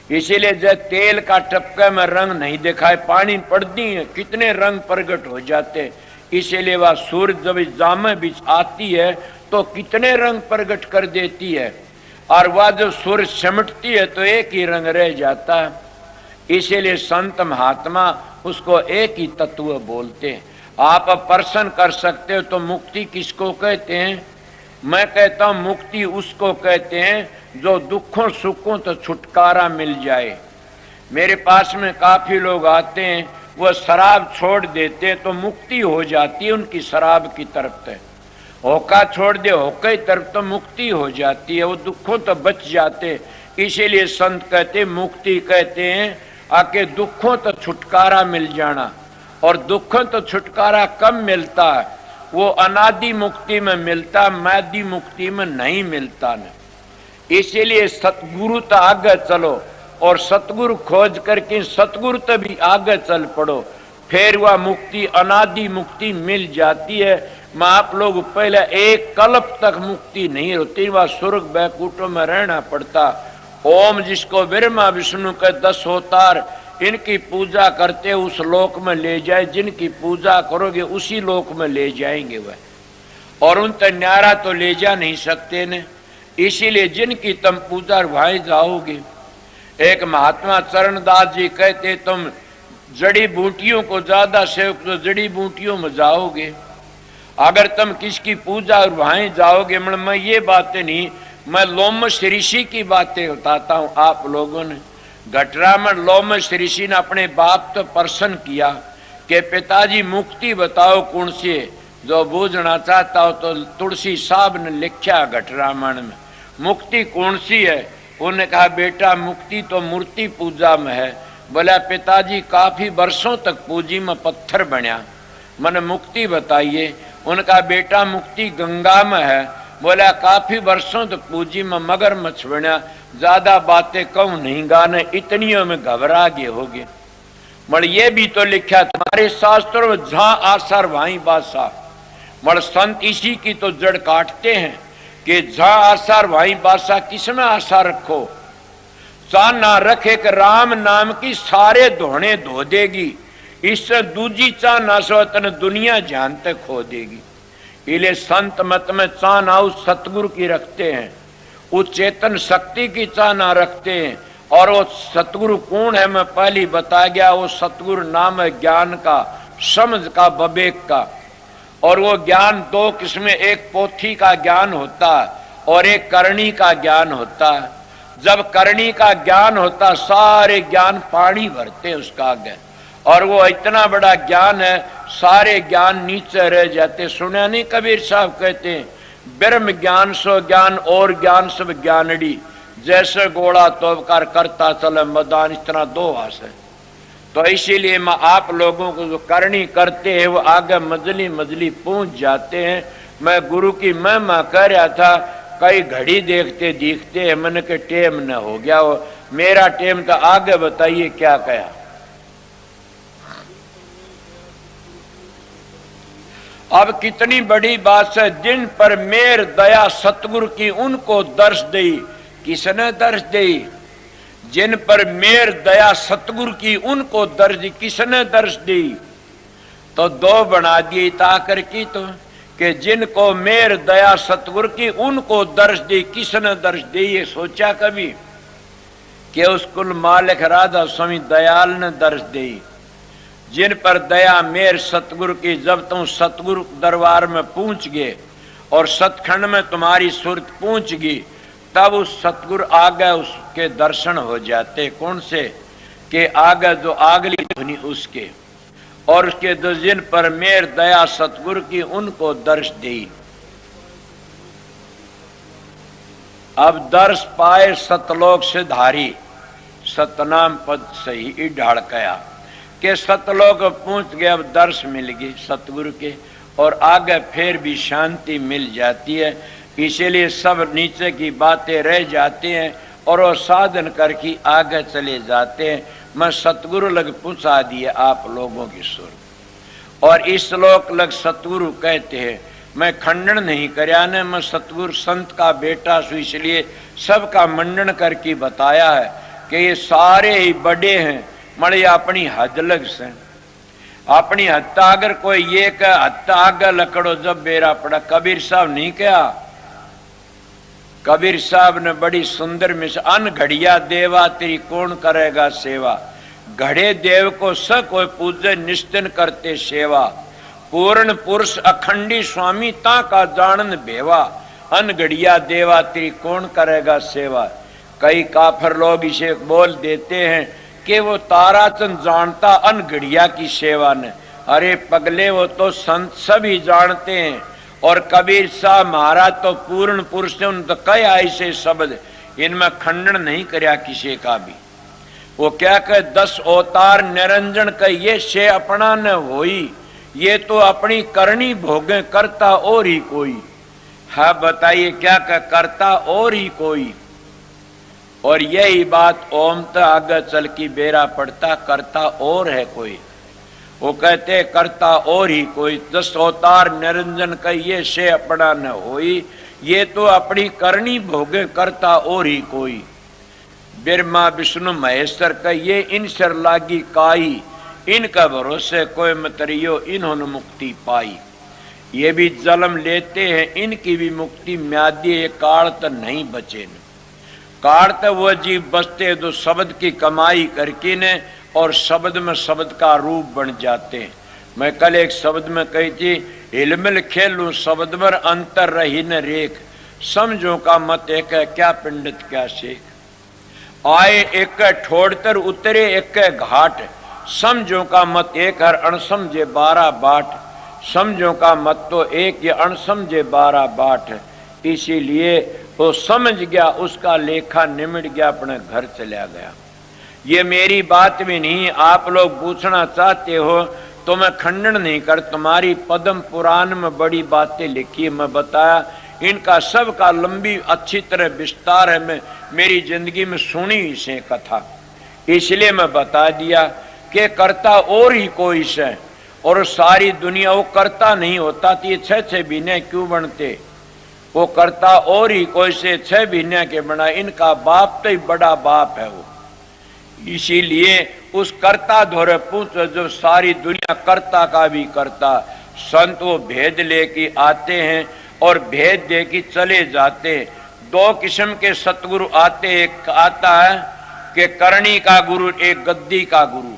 S1: इसीलिए जब तेल का टपके में रंग नहीं दिखाए, पानी पड़ती है कितने रंग प्रकट हो जाते। इसीलिए वह सूर्य जब इस जामे बीच आती है तो कितने रंग प्रकट कर देती है, और वह जब सूर्य सिमटती है तो एक ही रंग रह जाता है। इसीलिए संत महात्मा उसको एक ही तत्व बोलते हैं। आप प्रश्न कर सकते हो तो मुक्ति किसको कहते हैं? मैं कहता हूं मुक्ति उसको कहते हैं जो दुखों सुखों तो छुटकारा मिल जाए। मेरे पास में काफी लोग आते हैं, वो शराब छोड़ देते हैं तो मुक्ति हो जाती है उनकी शराब की तरफ से। होका छोड़ दे होके की तरफ तो मुक्ति हो जाती है, वो दुखों तो बच जाते। इसीलिए संत कहते मुक्ति कहते हैं आके दुखों तो छुटकारा मिल जाना। और दुखों तो छुटकारा कब मिलता है? वो अनादि मुक्ति में मिलता, मादी मुक्ति में नहीं मिलता न। इसीलिए सतगुरु तो आगे चलो और सतगुरु खोज करके सतगुरु तो भी आगे चल पड़ो, फिर वह मुक्ति अनादि मुक्ति मिल जाती है। मैं आप लोग पहले एक कल्प तक मुक्ति नहीं होती, वह स्वर्ग बैकुंठों में रहना पड़ता। ओम जिसको ब्रह्मा विष्णु के 10 अवतार इनकी पूजा करते उस लोक में ले जाए, जिनकी पूजा करोगे उसी लोक में ले जाएंगे वह, और उन तक न्यारा तो ले जा नहीं सकते ने। इसीलिए जिनकी तुम पूजा वहां जाओगे। एक महात्मा चरणदास जी कहते तुम जड़ी बूटियों को ज्यादा सेवक तो जड़ी बूटियों में जाओगे, अगर तुम किसकी पूजा और वहां जाओगे। मैं ये बातें नहीं, मैं लोमश ऋषि की बातें बताता हूं आप लोगों ने। घटरा में लोमश ऋषि ने अपने बाप तो प्रश्न किया कि पिताजी मुक्ति बताओ कौन सी है? जो बूझना चाहता हो तो तुलसी साहब ने लिखा घटरामायण में मुक्ति कौन सी है। उन्होंने कहा बेटा मुक्ति तो मूर्ति पूजा में है। बोला पिताजी काफी वर्षों तक पूजी में पत्थर बना, मैंने मुक्ति बताइए। उनका बेटा मुक्ति गंगा में है। बोला काफी वर्षों तक पूजी में मगरमच्छ बना, ज्यादा बातें कहूं नहीं गाने, इतनियों में घबरा गए होगे। मगर ये भी तो लिखा तुम्हारे शास्त्रों में जहां आसार वहीं बादशाह। मगर संत इसी की तो जड़ काटते हैं कि जहां आसार वहीं बादशाह। किसमें आशा रखो? चाह ना रखे कि राम नाम की सारे धोने धो देगी, इससे दूजी चाह ना सोतन दुनिया जान तक खो देगी। इले संत मत में चाह ना उस सतगुरु की रखते हैं, उस चेतन शक्ति की चाह ना रखते हैं। और वो सतगुरु कौन है मैं पहले बता गया। वो सतगुरु नाम है ज्ञान का, समझ का, विवेक का। और वो ज्ञान 2 किस्में, एक पोथी का ज्ञान होता है और एक करणी का ज्ञान होता है। जब करणी का ज्ञान होता सारे ज्ञान पानी भरते उसका आगे, और वो इतना बड़ा ज्ञान है सारे ज्ञान नीचे रह जाते। सुना नहीं कबीर साहब कहते हैं ब्रह्म ज्ञान सो ज्ञान और ज्ञान सब ज्ञानड़ी, जैसे घोड़ा तोबकार करता चले मैदान, इस तरह 2 हाथ है। तो इसीलिए मैं आप लोगों को जो करनी करते हैं वो आगे मजली मजली पहुंच जाते हैं। मैं गुरु की महिमा कह रहा था, कई घड़ी देखते दिखते हैं, मन के टेम न हो गया वो मेरा टेम। तो आगे बताइए क्या कहा। अब कितनी बड़ी बात है, जिन पर मेर दया सतगुरु की उनको दर्श दी। किसने दर्श दी? जिन पर मेर दया सतगुरु की उनको दर्श दी। किसने दर्श दी? तो 2 बना दिए ताकर की तो कि जिनको मेर दया सतगुरु की उनको दर्श दी। किसने दर्श दी? ये सोचा कभी कि उस कुल मालिक राधा स्वामी दयाल ने दर्श दी, जिन पर दया मेर सतगुरु की। जब तुम सतगुरु दरबार में पहुंच गए और सतखंड में तुम्हारी सुरत पहुंच गई, तब उस सतगुरु आगे उसके दर्शन हो जाते। कौन से? के आगे जो आगली ध्वनि उसके, और उसके जो जिन पर मेर दया सतगुरु की, उनको दर्श दी। अब दर्श पाए सतलोक से धारी, सतनाम पद सही ढाड़ कया के सतलोक पहुंच गए। अब दर्श मिल गई सतगुरु के, और आगे फिर भी शांति मिल जाती है। इसीलिए सब नीचे की बातें रह जाती हैं और वो साधन करके आगे चले जाते हैं। मैं सतगुरु लग पहुंचा दिए आप लोगों की सुर, और इस श्लोक लग सतगुरु कहते हैं। मैं खंडन नहीं करया ने, मैं सतगुरु संत का बेटा सु, इसलिए सबका मंडन करके बताया है कि ये सारे ही बड़े हैं, मड़े अपनी हद लग से। अपनी हद अगर कोई ये कह हद आगे लकड़ो जब बेरा पड़ा, कबीर साहब नहीं कहा। कबीर साहब ने बड़ी सुंदर मिस, अन घड़िया देवा तेरी कौन करेगा सेवा, घड़े देव को स कोई पूजे निश्चिन करते सेवा, पूर्ण पुरुष अखंडी स्वामी ता का जानन भेवा, अन घड़िया देवा तेरी कौन करेगा सेवा। कई काफर लोग इसे बोल देते हैं कि वो ताराचंद जानता अन घड़िया की सेवा ने। अरे पगले, वो तो संत सभी जानते हैं, और कबीर साहब महाराज तो पूर्ण पुरुष ने, उन तो कई ऐसे शब्द, इनमें खंडन नहीं करया किसी का भी। वो क्या कहे, 10 अवतार निरंजन कह ये से अपना न होई, ये तो अपनी करनी भोगे करता और ही कोई। हाँ बताइए क्या कह, करता और ही कोई। और यही बात ओम तो आगे चल की बेरा पड़ता, करता और है कोई। वो कहते करता और ही कोई, 10 अवतार निरंजन कहिए से अपना न होई, ये तो अपनी करनी भोगे करता और ही कोई। ब्रह्मा विष्णु महेश्वर कहिए इन शर लागी काई, इनका भरोसे कोई मतरियो इन्होंने मुक्ति पाई। ये भी जन्म लेते हैं, इनकी भी मुक्ति म्यादी, ये काल तो नहीं बचे न। काल तो वो जीव बचते जो शब्द की कमाई करके ने, और शब्द में शब्द का रूप बन जाते हैं। मैं कल एक शब्द में कही थी, हिलमिल खेलू शब्द में अंतर रही न रेख, समझो का मत एक है क्या पंडित क्या शेख। आए एक ठोड़तर उतरे एक घाट, समझो का मत एक हर अणसमझे 12 बाट, समझो का मत तो एक ये अणसमझे 12 बाट। इसीलिए वो समझ गया, उसका लेखा निमट गया, अपने घर चला गया। ये मेरी बात भी नहीं, आप लोग पूछना चाहते हो तो मैं खंडन नहीं कर, तुम्हारी पद्म पुराण में बड़ी बातें लिखी, मैं बताया इनका सब का लंबी अच्छी तरह विस्तार है। मैं मेरी जिंदगी में सुनी से कथा, इसलिए मैं बता दिया कि करता और ही कोई से, और सारी दुनिया वो करता नहीं होता तो ये 6 महीने क्यों बनते। वो करता और ही कोई से 6 महीने के बना, इनका बाप तो ही बड़ा बाप है वो। इसीलिए उस कर्ता धोरे पूछ, जो सारी दुनिया कर्ता का भी करता, संत वो भेद लेके आते हैं और भेद दे के चले जाते। 2 किस्म के सतगुरु आते, एक आता है कि करणी का गुरु, एक गद्दी का गुरु।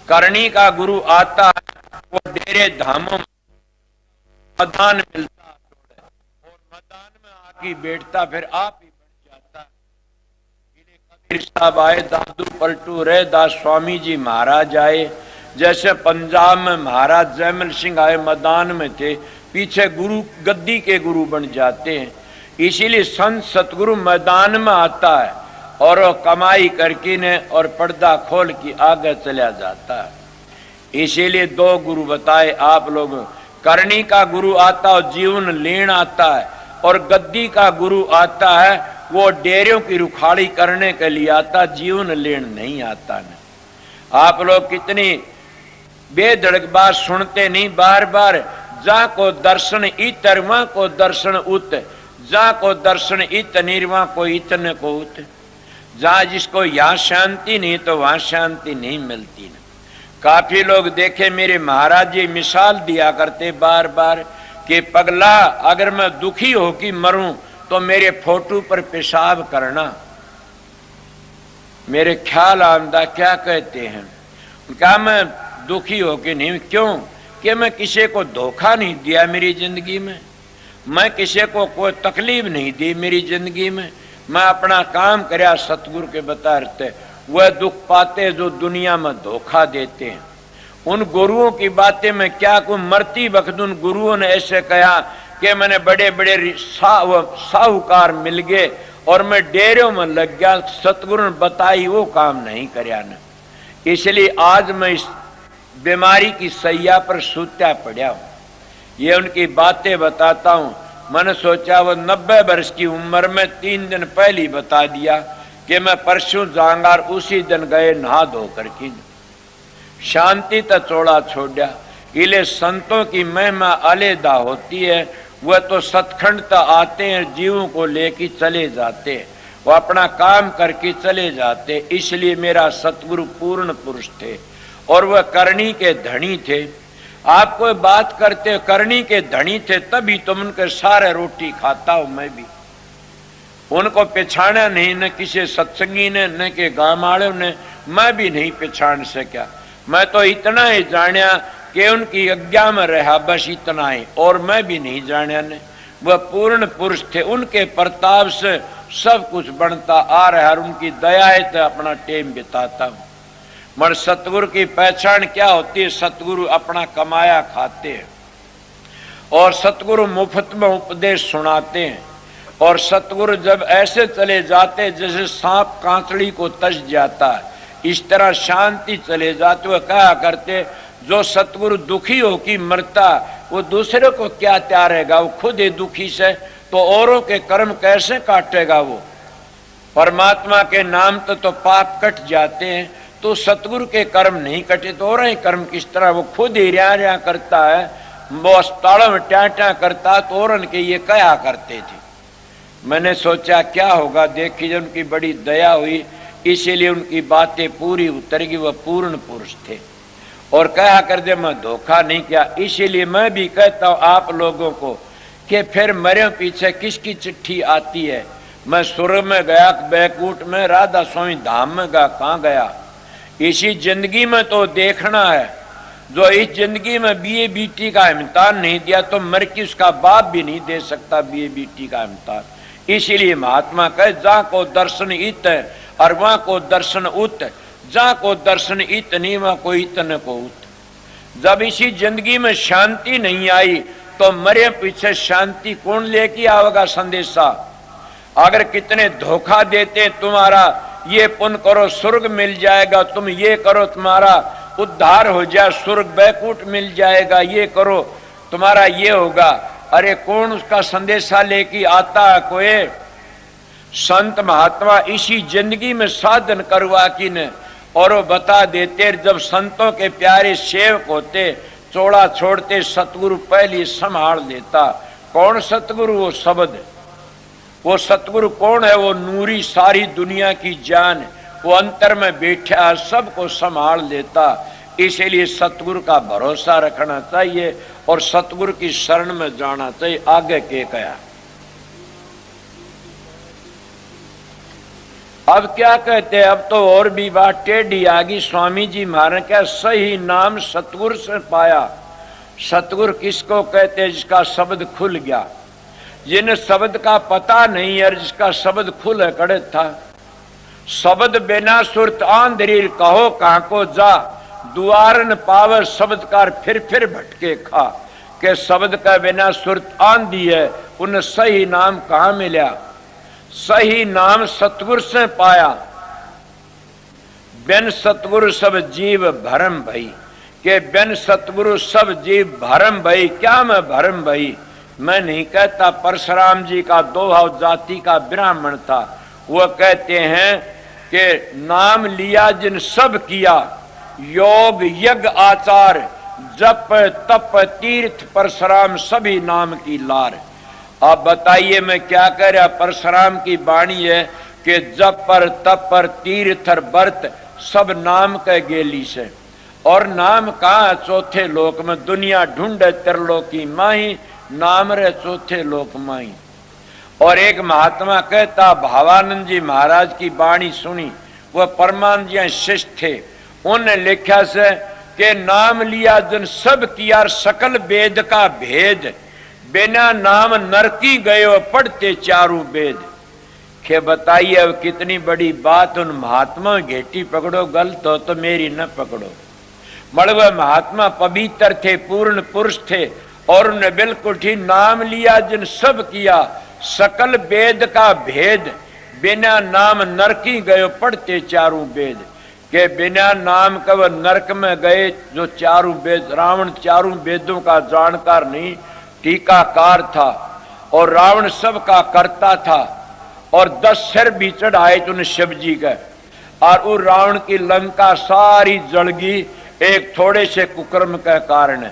S1: करणी का गुरु आता है, वो डेरे धामों मैदान मिलता और मैदान में आके बैठता, फिर आप ही बन जाता। कबीर साहब आए, दादू पलटू रहे, दास स्वामी जी महाराज आए, जैसे पंजाब में महाराज जयमल सिंह आए, मैदान में थे, पीछे गुरु गद्दी के गुरु बन जाते हैं। इसीलिए संत सतगुरु मैदान में आता है और वो कमाई करके ने और पर्दा खोल के आगे चला जाता है। इसीलिए 2 गुरु बताए आप लोग, करनी का गुरु आता और जीवन लेन आता है, और गद्दी का गुरु आता है वो डेरों की रुखाड़ी करने के लिए आता, जीवन लेन नहीं आता न। आप लोग कितनी बेधड़क बात सुनते नहीं, बार बार जा को दर्शन इतर वहां को दर्शन उत, जा को दर्शन इत निर्वा को इतने को उत। जहां जिसको यहाँ शांति नहीं तो वहां शांति नहीं मिलती न। काफी लोग देखे मेरे महाराज जी मिसाल दिया करते बार बार कि पगला अगर मैं दुखी हो कि मरूं तो मेरे फोटो पर पेशाब करना। मेरे ख्याल आमदा क्या कहते हैं, क्या मैं दुखी हो के नहीं, क्यों कि मैं किसी को धोखा नहीं दिया मेरी जिंदगी में, मैं किसी को कोई तकलीफ नहीं दी मेरी जिंदगी में, मैं अपना काम करया सतगुरु के बताते। वह दुख पाते जो दुनिया में धोखा देते हैं। उन गुरुओं की बातें में क्या को मरती वक्त उन गुरुओं ने ऐसे कहा कि मैंने बड़े बड़े साहूकार मिल गए और मैं डेरों में लग गया, सतगुरु ने बताई वो काम नहीं करया न। इसलिए आज मैं इस बीमारी की सैया पर सूत्या पड़ा हूं। ये उनकी बातें बताता हूं। मैंने सोचा वो 90 वर्ष की उम्र में 3 दिन पहले ही बता दिया कि मैं परसों जाऊंगा, और उसी दिन गए नहा धो करके शांति तो चोड़ा छोड़ा। इले संतों की महिमा अलहदा होती है, वह तो सतखंड तो आते हैं, जीवों को लेके चले जाते हैं, वो अपना काम करके चले जाते। इसलिए मेरा सतगुरु पूर्ण पुरुष थे और वह करनी के धनी थे। आप कोई बात करते करनी के धनी थे तभी तुम उनके सारे रोटी खाता हूं। मैं भी उनको पहचाना नहीं, न किसी सत्संगी ने न के गांव वालों ने, मैं भी नहीं पहचान सका। मैं तो इतना ही जानिया कि उनकी आज्ञा में रहा, बस इतना ही, और मैं भी नहीं जानिया ने। वह पूर्ण पुरुष थे, उनके प्रताप से सब कुछ बनता आ रहा और उनकी दया है तो अपना टेम बिताता हूं। मगर सतगुरु की पहचान क्या होती है? सतगुरु अपना कमाया खाते हैं और सतगुरु मुफ्त में उपदेश सुनाते हैं। और सतगुरु जब ऐसे चले जाते जैसे सांप कांचड़ी को तज जाता है, इस तरह शांति चले जाते। वह कहा करते जो सतगुरु दुखी हो कि मरता वो दूसरे को क्या त्यारेगा, वो खुद ही दुखी से तो औरों के कर्म कैसे काटेगा। वो परमात्मा के नाम तो पाप कट जाते हैं, तो सतगुरु के कर्म नहीं कटे तो और कर्म किस तरह। वो खुद ही रिया करता है, वो अस्पतालों में ट्या करता तो और के ये कहा करते थे। मैंने सोचा क्या होगा, देखी जब उनकी बड़ी दया हुई, इसीलिए उनकी बातें पूरी उतर गई। वह पूर्ण पुरुष थे और कहा कर दे मैं धोखा नहीं किया। इसीलिए मैं भी कहता हूं आप लोगों को कि फिर मरे पीछे किसकी चिट्ठी आती है। मैं स्वर्ग में गया, बैकुंठ में, राधा स्वामी धाम में गया, कहां गया। इसी जिंदगी में तो देखना है। जो इस जिंदगी में बीए बीटी का इम्तिहान नहीं दिया तो मर के उसका बाप भी नहीं दे सकता बीए बीटी का इम्तिहान। इसीलिए महात्मा कहे जा को दर्शन इत और वहां को दर्शन उत, जा को दर्शन इत नहीं वहां को इतने को उत। जब इसी जिंदगी में शांति नहीं आई तो मरे पीछे शांति कौन लेके आवेगा संदेशा। अगर कितने धोखा देते तुम्हारा ये पुण्य करो स्वर्ग मिल जाएगा, तुम ये करो तुम्हारा उद्धार हो जाए, स्वर्ग बैकुंठ मिल जाएगा, ये करो तुम्हारा ये होगा। अरे कौन उसका संदेशा लेके आता है। कोई संत महात्मा इसी जिंदगी में साधन करवा की ने और वो बता देते। जब संतों के प्यारे सेवक होते चोड़ा छोड़ते सतगुरु पहले संभाल लेता। कौन सतगुरु? वो शब्द। वो सतगुरु कौन है? वो नूरी सारी दुनिया की जान, वो अंतर में बैठा सबको संभाल लेता। इसीलिए सतगुरु का भरोसा रखना चाहिए और सतगुरु की शरण में जाना चाहिए। आगे के कहा अब क्या कहते हैं, अब तो और भी बात टेढ़ी आ गई। स्वामी जी महाराज क्या सही नाम सतगुरु से पाया। सतगुरु किसको कहते हैं? जिसका शब्द खुल गया, जिन शब्द का पता नहीं है, जिसका शब्द खुल कड़े था। शब्द बिना सुरत आंधरी कहो कहां को जा, दुआरन पावर शब्दकार फिर भटके खा। के शब्द का बिना सुरत आंधी है, उन सही नाम कहां मिला। सही नाम सतगुरु से पाया। बिन सतगुरु सब जीव भरम भई, के बिन सतगुरु सब जीव भरम भई। क्या मैं भरम भई? मैं नहीं कहता। परशुराम जी का दोहा जाति का ब्राह्मण था, वह कहते हैं कि नाम लिया जिन सब किया, योग यज्ञ आचार जप तप तीर्थ परशुराम सभी नाम की लार। अब बताइए मैं क्या कह रहा। परशुराम की वाणी है कि जप पर तप पर तीर्थ व्रत सब नाम के गेली से। और नाम कहाँ? चौथे लोक में। दुनिया ढूंढे त्रिलोकी माही, नाम रे चौथे लोक माही। और एक महात्मा कहता, भावानंद जी महाराज की वाणी सुनी, वह परमानंद जी शिष्य थे। उन्हें लिखा से कि नाम लिया जन सब किया सकल वेद का भेद, बिना नाम नरकी गयो पढ़ते चारों वेद। के बताइए अब कितनी बड़ी बात उन महात्मा घेटी पकड़ो, गलत हो तो मेरी न पकड़ो। मगर वह महात्मा पवित्र थे, पूर्ण पुरुष थे, और उन्हें बिल्कुल ठीक नाम लिया जिन सब किया सकल वेद का भेद, बिना नाम नरकी गयो पढ़ते चारों वेद। के बिना नाम का वह नरक में गए जो चारों वेद, रावण चारों वेदों का जानकार नहीं, टीकाकार था, और रावण सब का करता था, और 10 सिर भी चढ़ाए उन शिव जी का, और उस रावण की लंका सारी जलगी एक थोड़े से कुकर्म के कारण।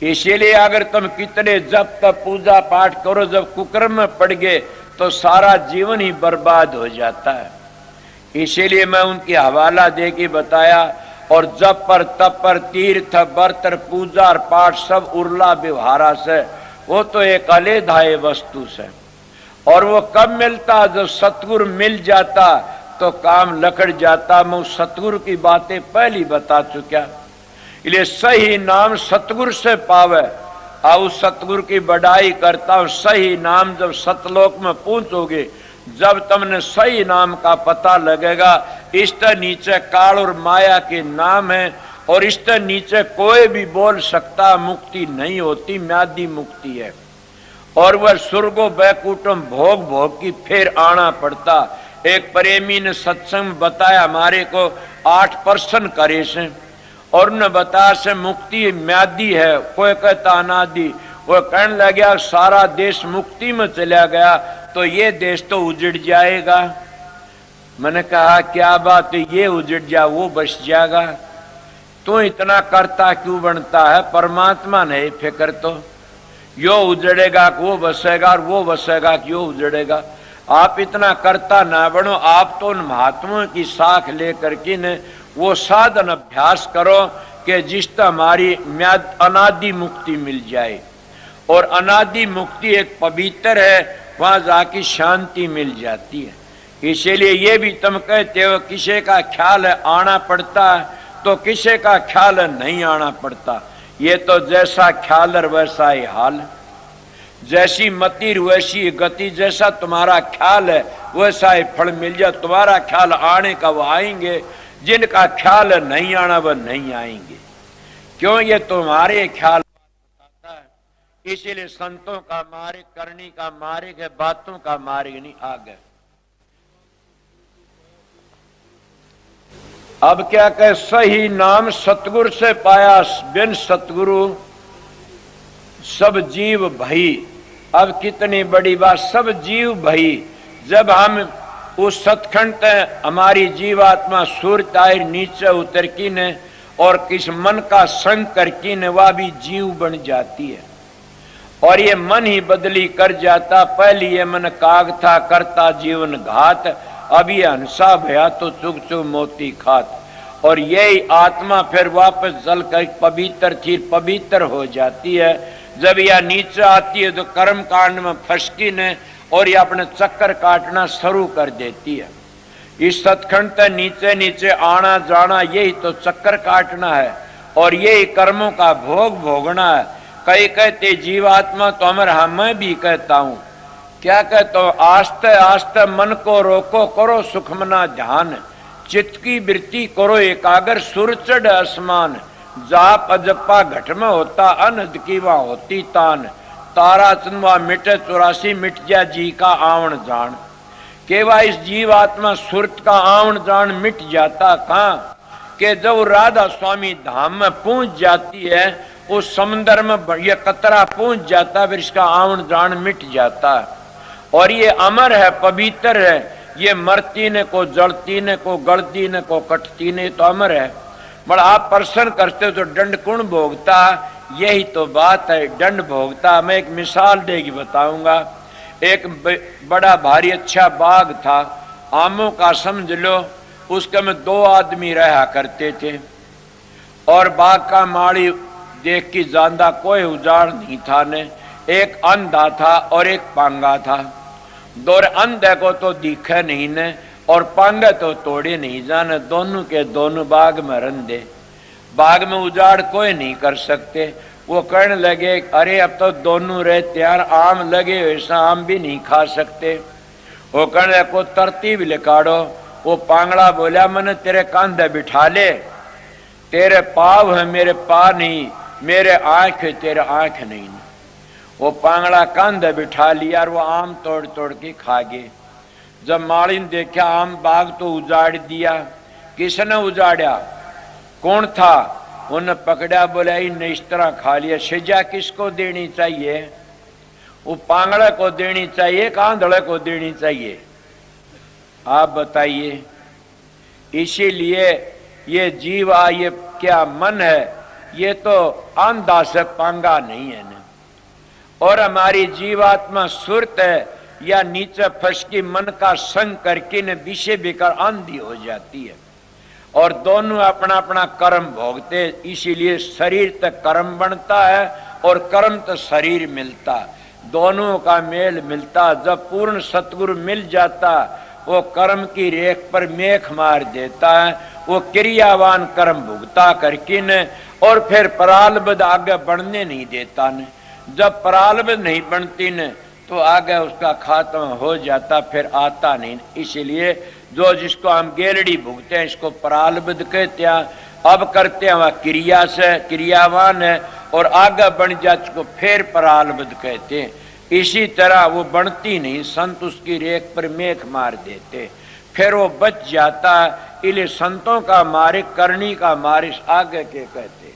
S1: इसीलिए अगर तुम कितने जब तक पूजा पाठ करो, जब कुकर्म में पड़ गए तो सारा जीवन ही बर्बाद हो जाता है। इसीलिए मैं उनकी हवाला दे के बताया। और जब पर तप पर तीर्थ बर्तर पूजा और पाठ सब उर्ला व्यवहारा से, वो तो एक अलेधाय वस्तु से। और वो कब मिलता, जब सतगुरु मिल जाता तो काम लकड़ जाता। मैं उस सतगुरु की बातें पहली बता चुका। इसलिए सही नाम सतगुरु से पावे। और उस सतगुरु की बड़ाई करता हूं। सही नाम जब सतलोक में पहुंचोगे, जब तुमने सही नाम का पता लगेगा, इससे नीचे काल और माया के नाम है, और इससे नीचे कोई भी बोल सकता मुक्ति नहीं होती, म्यादी मुक्ति है। और वह स्वर्गो बैकुंठम भोग भोग की फिर आना पड़ता। एक प्रेमी ने सत्संग बताया हमारे को 8% करे से, और उन्हें बताया से मुक्ति म्यादी है, कोई कहता अनादि। वो कहने लगा सारा देश मुक्ति में चला गया तो ये देश तो उजड़ जाएगा। मैंने कहा क्या बात है, ये उजड़ जा वो बस जाएगा। तो इतना करता क्यों बनता है, परमात्मा नहीं फिक्र तो यो उजड़ेगा कि वो बसेगा, और वो बसेगा कि यो उजड़ेगा। आप इतना करता ना बनो। आप तो उन महात्माओं की साख लेकर के ने वो साधन अभ्यास करो कि जिससे हमारी म्याद अनादि मुक्ति मिल जाए। और अनादि मुक्ति एक पवित्र है, वहां जाके शांति मिल जाती है। इसीलिए ये भी तुम कहते हो किसी का ख्याल है आना पड़ता है, तो किसी का ख्याल है नहीं आना पड़ता। ये तो जैसा ख्याल है वैसा ही हाल, जैसी मति वैसी गति। जैसा तुम्हारा ख्याल है वैसा ही फल मिल जाए। तुम्हारा ख्याल आने का वो आएंगे, जिनका ख्याल नहीं आना वह नहीं आएंगे। क्यों, ये तुम्हारे ख्याल बताता है। इसीलिए संतों का मार्ग, करनी का मार्ग है, बातों का मार्ग नहीं। आगे अब क्या कहे, सही नाम सतगुरु से पाया, बिन सतगुरु सब जीव भई। अब कितनी बड़ी बात, सब जीव भई। जब हम उस सतखंड हमारी जीवात्मा सूर्य तार नीचे उतर की ने, और किस मन का संग कर की ने, वह भी जीव बन जाती है। और ये मन ही बदली कर जाता। पहले ये मन काग था करता जीवन घात, अब ये हंसा भया तो चुग चुग मोती खात। और यही आत्मा फिर वापस जल कर पवित्र थी पवित्र हो जाती है। जब यह नीचे आती है तो कर्म कांड में फंसकी ने, और ये अपने चक्कर काटना शुरू कर देती है। इस सतखंड तक नीचे नीचे आना जाना, यही तो चक्कर काटना है, और यही कर्मों का भोग भोगना है। कई कहते जीवात्मा तो हमारा, मैं भी कहता हूं, क्या कहता हूं, आस्ते आस्ते मन को रोको, करो सुखमना ध्यान, चित्त की वृत्ति करो एकाग्र, सुर चढ़ आसमान, जाप अजपा घट में होता, अनहद की वहां होती तान, तारा चंदवा मिटे 84 मिट जा जी का आवण जान। केवा इस जीवात्मा सुरत का आवण जान मिट जाता कहां, के जब राधा स्वामी धाम में पहुंच जाती है, उस समंदर में ये कतरा पहुंच जाता, फिर इसका आवण जान मिट जाता। और ये अमर है, पवित्र है, ये मरती ने को, जलती ने को, गलती ने को, कटती ने, तो अमर है। बड़ा आप प्रश्न करते हो तो दंड कौन भोगता, यही तो बात है, दंड भोगता। मैं एक मिसाल देगी बताऊंगा। एक बड़ा भारी अच्छा बाग था, आमों का समझ लो। उसके में 2 आदमी रहा करते थे, और बाग का माड़ी देख की जानदा कोई उजाड़ नहीं था ने। एक अंधा था और एक पांगा था। दो अंधे को तो दिखे नहीं ने, और पांगा तो तोड़े नहीं जाने, दोनों के दोनों बाग में रंधे। बाग में उजाड़ कोई नहीं कर सकते। वो कहने लगे अरे अब तो दोनों रहते यार, आम लगे वैसा आम भी नहीं खा सकते। वो कहने लगे को तरतीब लिखाड़ो। वो पांगड़ा बोला मैंने तेरे कांधे बिठा ले, तेरे पाव है मेरे पा नहीं, मेरे आंख है तेरे आंख नहीं। वो पांगड़ा कांधे बिठा लिया और वो आम तोड़ तोड़ के खा गए। जब माली ने देखा आम बाग तो उजाड़ दिया, किसने उजाड़ा, कौन था, उन्हें पकड़ा, बोला इन्हें इस तरह खा लिया, सजा किसको देनी चाहिए, वो पांगड़े को देनी चाहिए, कांधड़े को देनी चाहिए, आप बताइए। इसीलिए ये जीवा, ये क्या मन है, ये तो अंधा से पांगा नहीं है ना। और हमारी जीवात्मा सुरत है या नीचे फंस की मन का संग करके न विषय बेकार आंधी हो जाती है। और दोनों अपना अपना कर्म भोगते, इसीलिए शरीर तक कर्म बनता है और कर्म तो शरीर मिलता, दोनों का मेल मिलता। जब पूर्ण सतगुरु मिल जाता, वो कर्म की रेख पर मेख मार देता है, वो क्रियावान कर्म भुगता करके न, और फिर परालबद आगे बढ़ने नहीं देता न। जब परालबद नहीं बनती न तो आगे उसका खात्मा हो जाता, फिर आता नहीं। इसीलिए जो जिसको हम गेलड़ी भुगते हैं इसको परालबद कहते हैं। अब करते हैं वह क्रिया से, क्रियावान है, और आगे बन जाते को फिर परालबद कहते हैं। इसी तरह वो बनती नहीं, संत उसकी रेख पर मेख मार देते, फिर वो बच जाता। इसलिए संतों का मारे, करनी का मारिश आगे के कहते।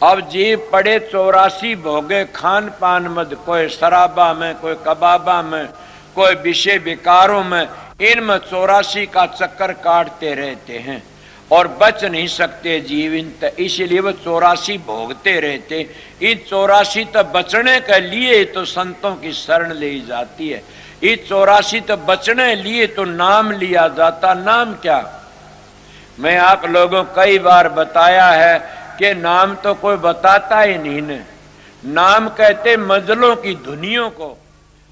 S1: अब जीव पड़े 84 भोगे खान पान मद, कोई शराबा में, कोई कबाबा में, कोई विषय विकारों में, इनमें 84 का चक्कर काटते रहते हैं और बच नहीं सकते जीव इन। इसलिए वो 84 भोगते रहते। इन 84 तो बचने के लिए तो संतों की शरण ली जाती है। इस 84 तो बचने लिए तो नाम लिया जाता। नाम क्या, मैं आप लोगों को कई बार बताया है कि नाम तो कोई बताता ही नहीं ने। नाम कहते मंजिलों की धुनियों को,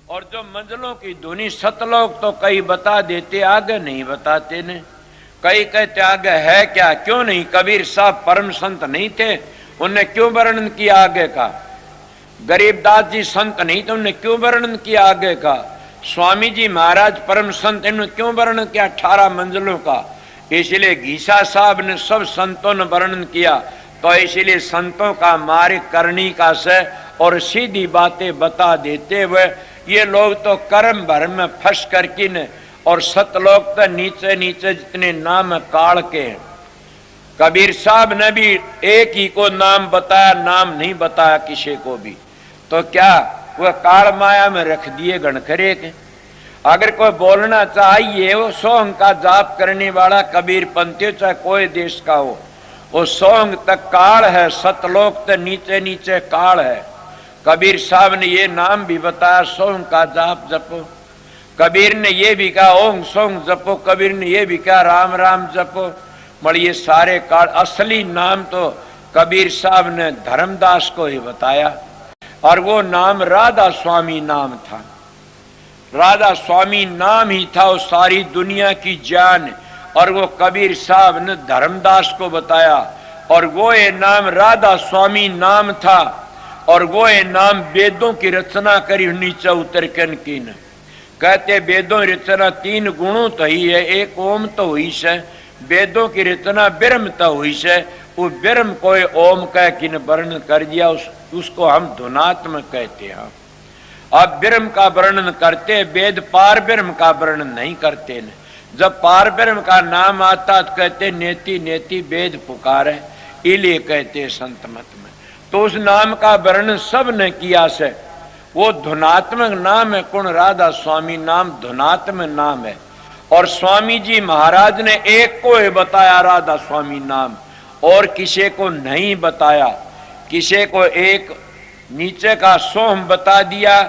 S1: और जो मंजिलों की धुनी सतलोक तो कई बता देते, आगे नहीं बताते ने। कई कहते आगे है क्या, क्यों नहीं। कबीर साहब परम संत नहीं थे, उनने क्यों वर्णन किया आगे का। गरीबदास जी संत नहीं थे, उन्होंने क्यों वर्णन किया आगे का। स्वामी जी महाराज परम संत, इन्होंने क्यों वर्णन किया 18 मंजिलों का। इसलिए घीसा साहब ने सब संतों ने वर्णन किया। तो इसलिए संतों का मार्ग करनी का से और सीधी बातें बता देते हुए, ये लोग तो कर्म भरम में फंस करके न, और सतलोक तो नीचे नीचे जितने नाम काल के हैं। कबीर साहब ने भी एक ही को नाम बताया, नाम नहीं बताया किसी को भी। तो क्या वह काल माया में रख दिए गणखरे के। अगर कोई बोलना चाहिए, वो 100 अंक का जाप करने वाला कबीर पंथी चाहे कोई देश का हो, वो 100 अंक तक काल है, सतलोक तक नीचे नीचे काल है। कबीर साहब ने ये नाम भी बताया, 100 अंक का जाप जपो। कबीर ने ये भी कहा ओम सोंग जपो, कबीर ने ये भी कहा राम राम जपो। मगर ये सारे काल, असली नाम तो कबीर साहब ने धर्मदास को ही बताया, और वो नाम राधा स्वामी नाम था। राधा स्वामी नाम ही था, वो सारी दुनिया की जान, और वो कबीर साहब ने धर्मदास को बताया। और वो ये नाम राधा स्वामी नाम था, और वो ये नाम वेदों की रचना करी नीचे उतर की न। कहते वेदों की रचना 3 गुणों तो ही है, एक ओम तो हुई से, वेदों की रचना ब्रह्म तो हुई से। वो ब्रह्म को ओम कह किन वर्णन कर दिया, उसको हम धुनात्म कहते हैं। अब ब्रह्म का वर्णन करते, वेद पार ब्रह्म का वर्णन नहीं करते न। जब पार ब्रह्म का नाम आता तो कहते नेति नेति वेद पुकारे, इलिए कहते संत मत में। तो उस नाम का वर्णन सब ने किया से। वो धुनात्मक नाम है। कौन? राधा स्वामी नाम धुनात्मक नाम है। और स्वामी जी महाराज ने एक को ही बताया राधा स्वामी नाम, और किसी को नहीं बताया। किसी को एक नीचे का सोम बता दिया,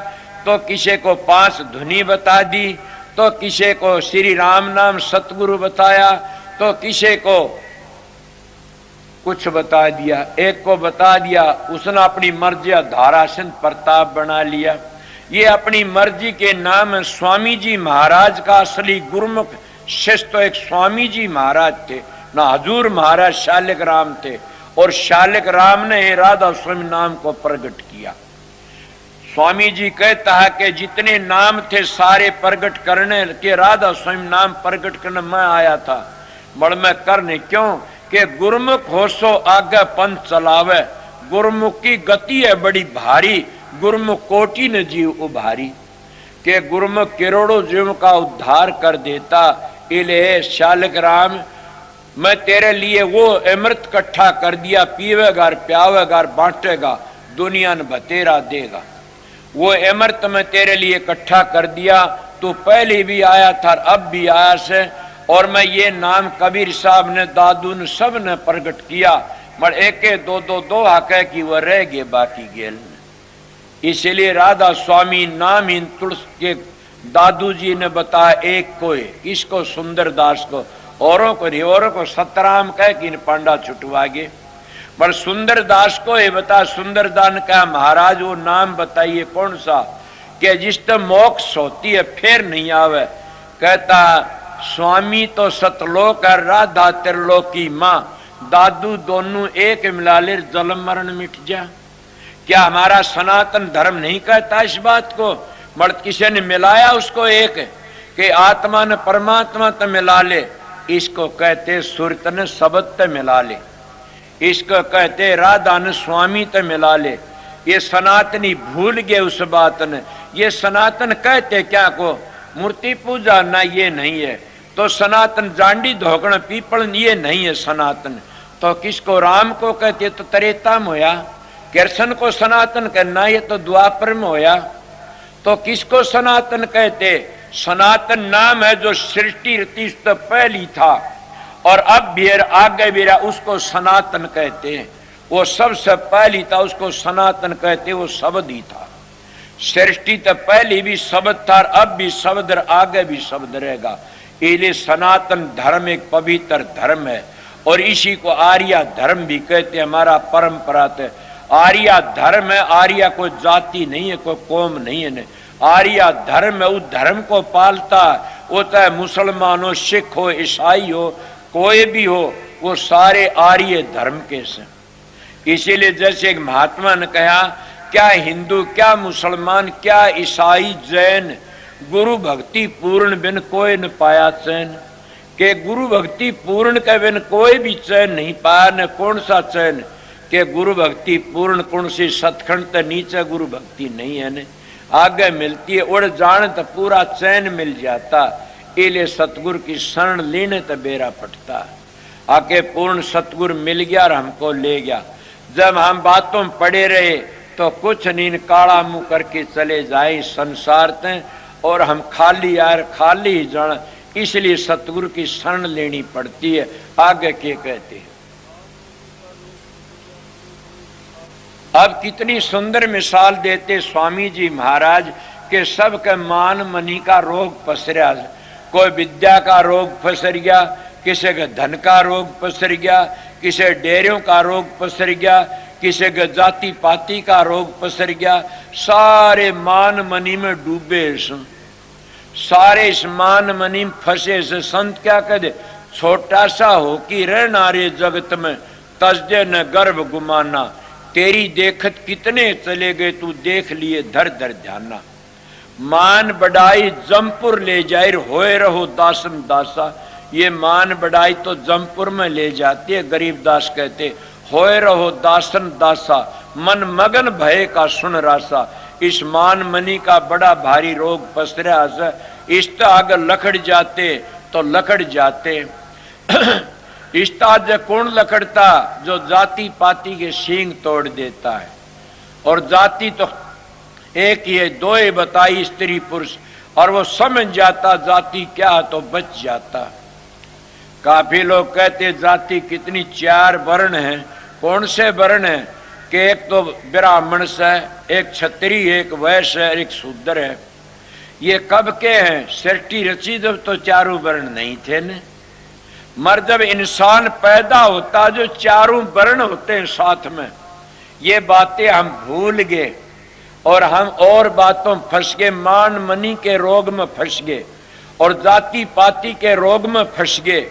S1: तो किसी को 5 धुनी बता दी, तो किसी को श्री राम नाम सतगुरु बताया, तो किसी को कुछ बता दिया। एक को बता दिया, उसने अपनी मर्जी धारासन प्रताप बना लिया। ये अपनी मर्जी के नाम स्वामी जी महाराज का असली गुरुमुख शिष्य तो एक स्वामी जी महाराज थे ना, हजूर महाराज शालिक राम थे। और शालिक राम ने राधा स्वामी नाम को प्रकट किया। स्वामी जी कहता है कि जितने नाम थे सारे प्रकट करने के, राधा स्वामी नाम प्रकट करने मैं आया था, बड़ मैं करने क्यों कि गुरुमुख हो सो आगे पंथ चलावे। गुरुमुख की गति है बड़ी भारी, गुरुमुख कोटि न जीव उभारी। के गुरुमुख करोड़ों जीव का उद्धार कर देता। इले शालिक राम मैं तेरे लिए वो अमृत इकट्ठा कर दिया, पीवेगा प्यावेगा बांटेगा, दुनिया ने बतेरा देगा। वो अमृत मैं तेरे लिए इकट्ठा कर दिया। तू पहले भी आया था अब भी आया से, और मैं ये नाम कबीर साहब ने दादू ने सब ने प्रकट किया। मगर एक दो आके कि वह रह गए बाकी गेल। इसलिए राधा स्वामी नाम इन तुलस के दादू जी ने बताया एक को है, किसको सुंदरदास को, औरों को सतराम कह कि पांडा छुटवा गए। पर सुंदरदास को ये बता, सुंदरदान का महाराज वो नाम बताइए कौन सा कि जिस तो मोक्ष होती है फिर नहीं आवे। कहता स्वामी तो सतलोक है, राधा त्रिलोकी माँ, दादू दोनों एक मिला ले जन्म मरण मिट जा। क्या हमारा सनातन धर्म नहीं कहता इस बात को? मर्द किसी ने मिलाया उसको एक कि आत्मा ने परमात्मा तो मिला ले, इसको कहते सुरत ने शब्द ते मिला ले, इसको कहते राधा ने स्वामी ते मिला ले। ये सनातनी भूल गए उस बात ने। ये सनातन कहते क्या को? मूर्ति पूजा ना, ये नहीं है। तो सनातन जांडी धोकण पीपल ये नहीं है सनातन। तो किसको? राम को कहते तो त्रेता में होया। कृष्ण को सनातन कहना ये तो द्वापर में होया। तो किसको सनातन कहते? सनातन नाम है जो सृष्टि रीति तो पहली था और अब भी आगे भी रहा, उसको सनातन कहते हैं। वो सबसे पहली था, उसको सनातन कहते, वो शब्द ही था। सृष्टि तो पहली भी शब्द था, अब भी शब्द, आगे भी शब्द रहेगा। इसलिए सनातन धर्म एक पवित्र धर्म है और इसी को आर्य धर्म भी कहते हैं। हमारा परंपरा तो आर्य धर्म है। आर्य कोई जाति नहीं है, कोई कौम नहीं है। आर्य धर्म है, उस धर्म को पालता। वो चाहे मुसलमान हो, सिख हो, ईसाई हो, कोई भी हो, वो सारे आर्य धर्म के से। इसीलिए जैसे एक महात्मा ने कहा, क्या हिंदू, क्या मुसलमान, क्या ईसाई, जैन, गुरु भक्ति पूर्ण बिन कोई न पाया चैन। के गुरु भक्ति पूर्ण के बिन कोई भी चैन नहीं पाया। न कौन सा चैन? के गुरु भक्ति पूर्ण कौन सी? सतखंड तो नीचे गुरु भक्ति नहीं है ने, आगे मिलती है। उड़ जाने तो पूरा चैन मिल जाता। इले सतगुरु की शरण लेने तो बेरा पटता। आके पूर्ण सतगुरु मिल गया और हमको ले गया। जब हम बातों में पड़े रहे तो कुछ नहीं, काला मुंह करके चले जाए संसार ते, और हम खाली यार खाली ही जाना। इसलिए सतगुरु की शरण लेनी पड़ती है। आगे के कहते हैं। अब कितनी सुंदर मिसाल देते स्वामी जी महाराज के सबके मान मनी का रोग पसरा। कोई विद्या का रोग पसर गया, किसी के धन का रोग पसर गया, किसी डेरों का रोग पसर गया, किसी के जाति पाति का रोग पसर गया। सारे मान मनी में डूबे, सारे इस मान मनी में फंसे से। संत क्या कहते? छोटा सा हो कि रहना रे जगत में, तजदे न गर्भ गुमाना। तेरी देखत कितने चले गए, तू देख लिए धर धर ध्याना। मान बढ़ाई जमपुर ले जाए, होए रहो दासन दासा। ये मान बढ़ाई तो जमपुर में ले जाती है। गरीबदास कहते, होए रहो दासन दासा, मन मगन भय का सुन रासा। इस मान मनी का बड़ा भारी रोग पसरा है। इस तो अगर लकड़ जाते तो लकड़ जाते। इस्ताद कौन लकड़ता? जो जाति पाति के सींग तोड़ देता है। और जाति तो एक ही है, दो ही बताई, स्त्री पुरुष, और वो समझ जाता जाति क्या है तो बच जाता। काफी लोग कहते जाति कितनी, 4 वर्ण हैं। कौन से वर्ण हैं? कि एक तो ब्राह्मण से, एक क्षत्रिय, एक वैश्य है, एक शूद्र है। ये कब के हैं? सृष्टि रची जब तो 4 वर्ण नहीं थे न। मर जब इंसान पैदा होता जो 4 वर्ण होते हैं साथ में। ये बातें हम भूल गए। और हम और बातों फंस गए, मान मनी के रोग में फंस गए और जाति पाति के रोग में फंस गए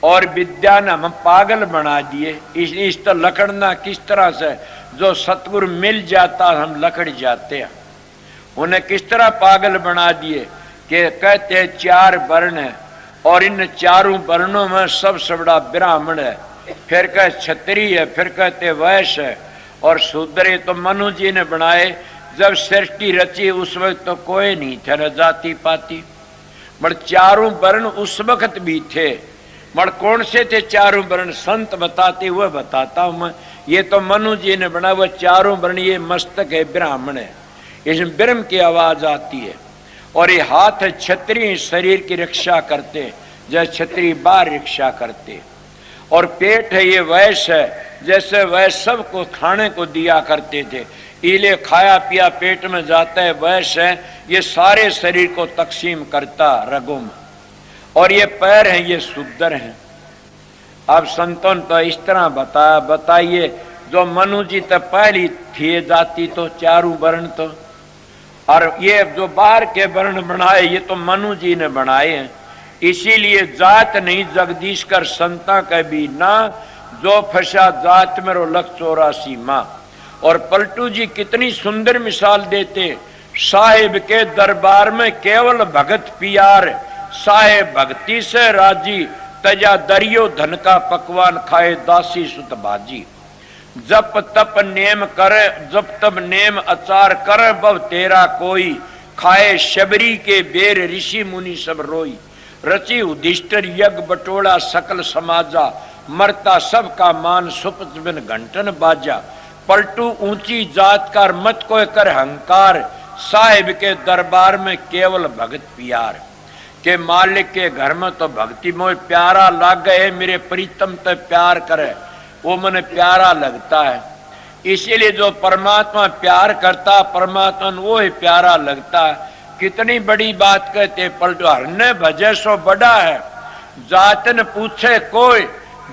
S1: और विद्या ने हम पागल बना दिए। इस तो लकड़ना किस तरह से, जो सतगुरु मिल जाता हम लकड़ जाते हैं। उन्हें किस तरह पागल बना दिए कि कहते 4 वर्ण है और इन चारों वर्णों में सबसे बड़ा ब्राह्मण है, फिर कह क्षत्रिय है, फिर कहते वैश्य है और शूद्र। तो मनु जी ने बनाए, जब सृष्टि रची उस वक्त तो कोई नहीं थे न जाति पाति, मगर चारों वर्ण उस वक्त भी थे। मगर कौन से थे चारों वर्ण, संत बताते हुए बताता हूं मैं। ये तो मनु जी ने बना, वो चारों वर्ण, ये मस्तक है ब्राह्मण है, इसमें ब्रह्म की आवाज आती है। और ये हाथ है क्षत्रिय, शरीर की रक्षा करते, जैसे क्षत्रिय बाहर रक्षा करते। और पेट है ये वैश्य है, जैसे वैश्य सबको खाने को दिया करते थे, इले खाया पिया पेट में जाता है। वैश्य है ये सारे शरीर को तकसीम करता रगों में। और ये पैर हैं ये शूद्र हैं। अब संतों तो इस तरह बताइए, जो मनु जी तो पहली थी जाति तो चारों वर्ण तो, और ये जो बाहर के वर्ण बनाए ये तो मनु जी ने बनाए हैं। इसीलिए जात नहीं जगदीश कर संता के भी ना, जो फंसा जात में रो लख 84 माँ। और पलटू जी कितनी सुंदर मिसाल देते, साहेब के दरबार में केवल भगत पियार, साहेब भक्ति से राजी, तजा दरियो धन का पकवान खाए दासी सुत बाजी। जप तप नेम करे, जप तप नेम अचार कर, बव तेरा कोई, खाए शबरी के बेर ऋषि मुनि सब रोई। रची उदिष्टर यज्ञ बटोड़ा सकल समाजा, मरता सब का मान सुपत बिन घंटन बाजा। पलटू ऊंची जात का मत कोई कर हंकार, साहिब के दरबार में केवल भगत पियार। के मालिक के घर में तो भक्ति मोह प्यारा लग गए, मेरे प्रीतम तो प्यार करे, वो मने प्यारा लगता है। इसीलिए जो परमात्मा प्यार करता, परमात्मा वो ही प्यारा लगता है। कितनी बड़ी बात कहते पलटू, हरने भजे सो बड़ा है, जातन पूछे कोई,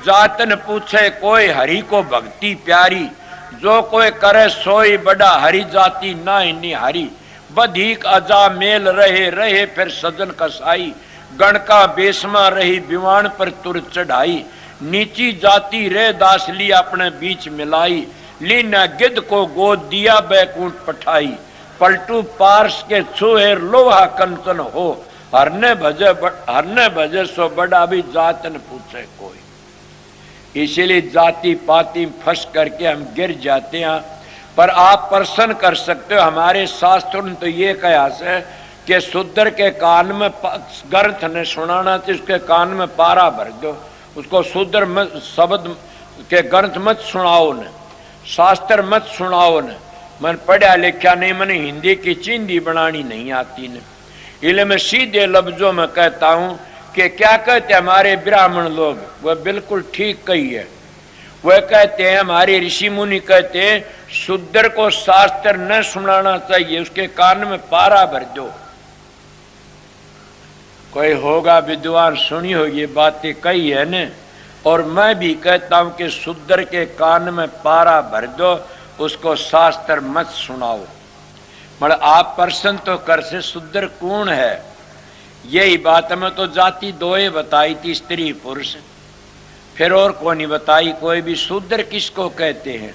S1: जातन पूछे कोई, हरि को भक्ति प्यारी। जो कोई करे सोई बड़ा, हरि जाति ना इन्नी हरि। बधिक अजा मेल रहे, रहे फिर सजन कसाई, गण का बेसमा रही विवान पर तुर चढ़ाई। नीची जाति रे दास ली अपने बीच मिलाई, लीना गिद्ध को गोद दिया बैकुंठ पठाई। पलटू पार्स के छुहेर लोहा कंचन हो, हरने भजे सो बड़ा, भी जातन पूछे कोई। इसीलिए जाति पाति फंस करके हम गिर जाते हैं। पर आप प्रश्न कर सकते हो, हमारे शास्त्रों ने तो ये कहा है कि शूद्र के कान में ग्रंथ ने सुनाना तो उसके कान में पारा भर दो, उसको शूद्र शब्द के ग्रंथ मत सुनाओ न, शास्त्र मत सुनाओ न। मन पढ़ा लिखा नहीं, मैंने हिंदी की चिंदी बनानी नहीं आती न। इसलिए मैं सीधे लफ्जों में कहता हूँ कि क्या कहते हमारे ब्राह्मण लोग, वह बिल्कुल ठीक कही है। वह कहते हैं, हमारे ऋषि मुनि कहते हैं, शूद्र को शास्त्र न सुनाना चाहिए, उसके कान में पारा भर दो। कोई होगा विद्वान सुनी हो ये बातें कही है न। और मैं भी कहता हूं कि शूद्र के कान में पारा भर दो, उसको शास्त्र मत सुनाओ। मगर आप प्रश्न तो कर से शूद्र कौन है, यही बात में तो जाति दोए बताई थी, स्त्री पुरुष, फिर और कौन नहीं बताई कोई भी। शूद्र किसको कहते हैं?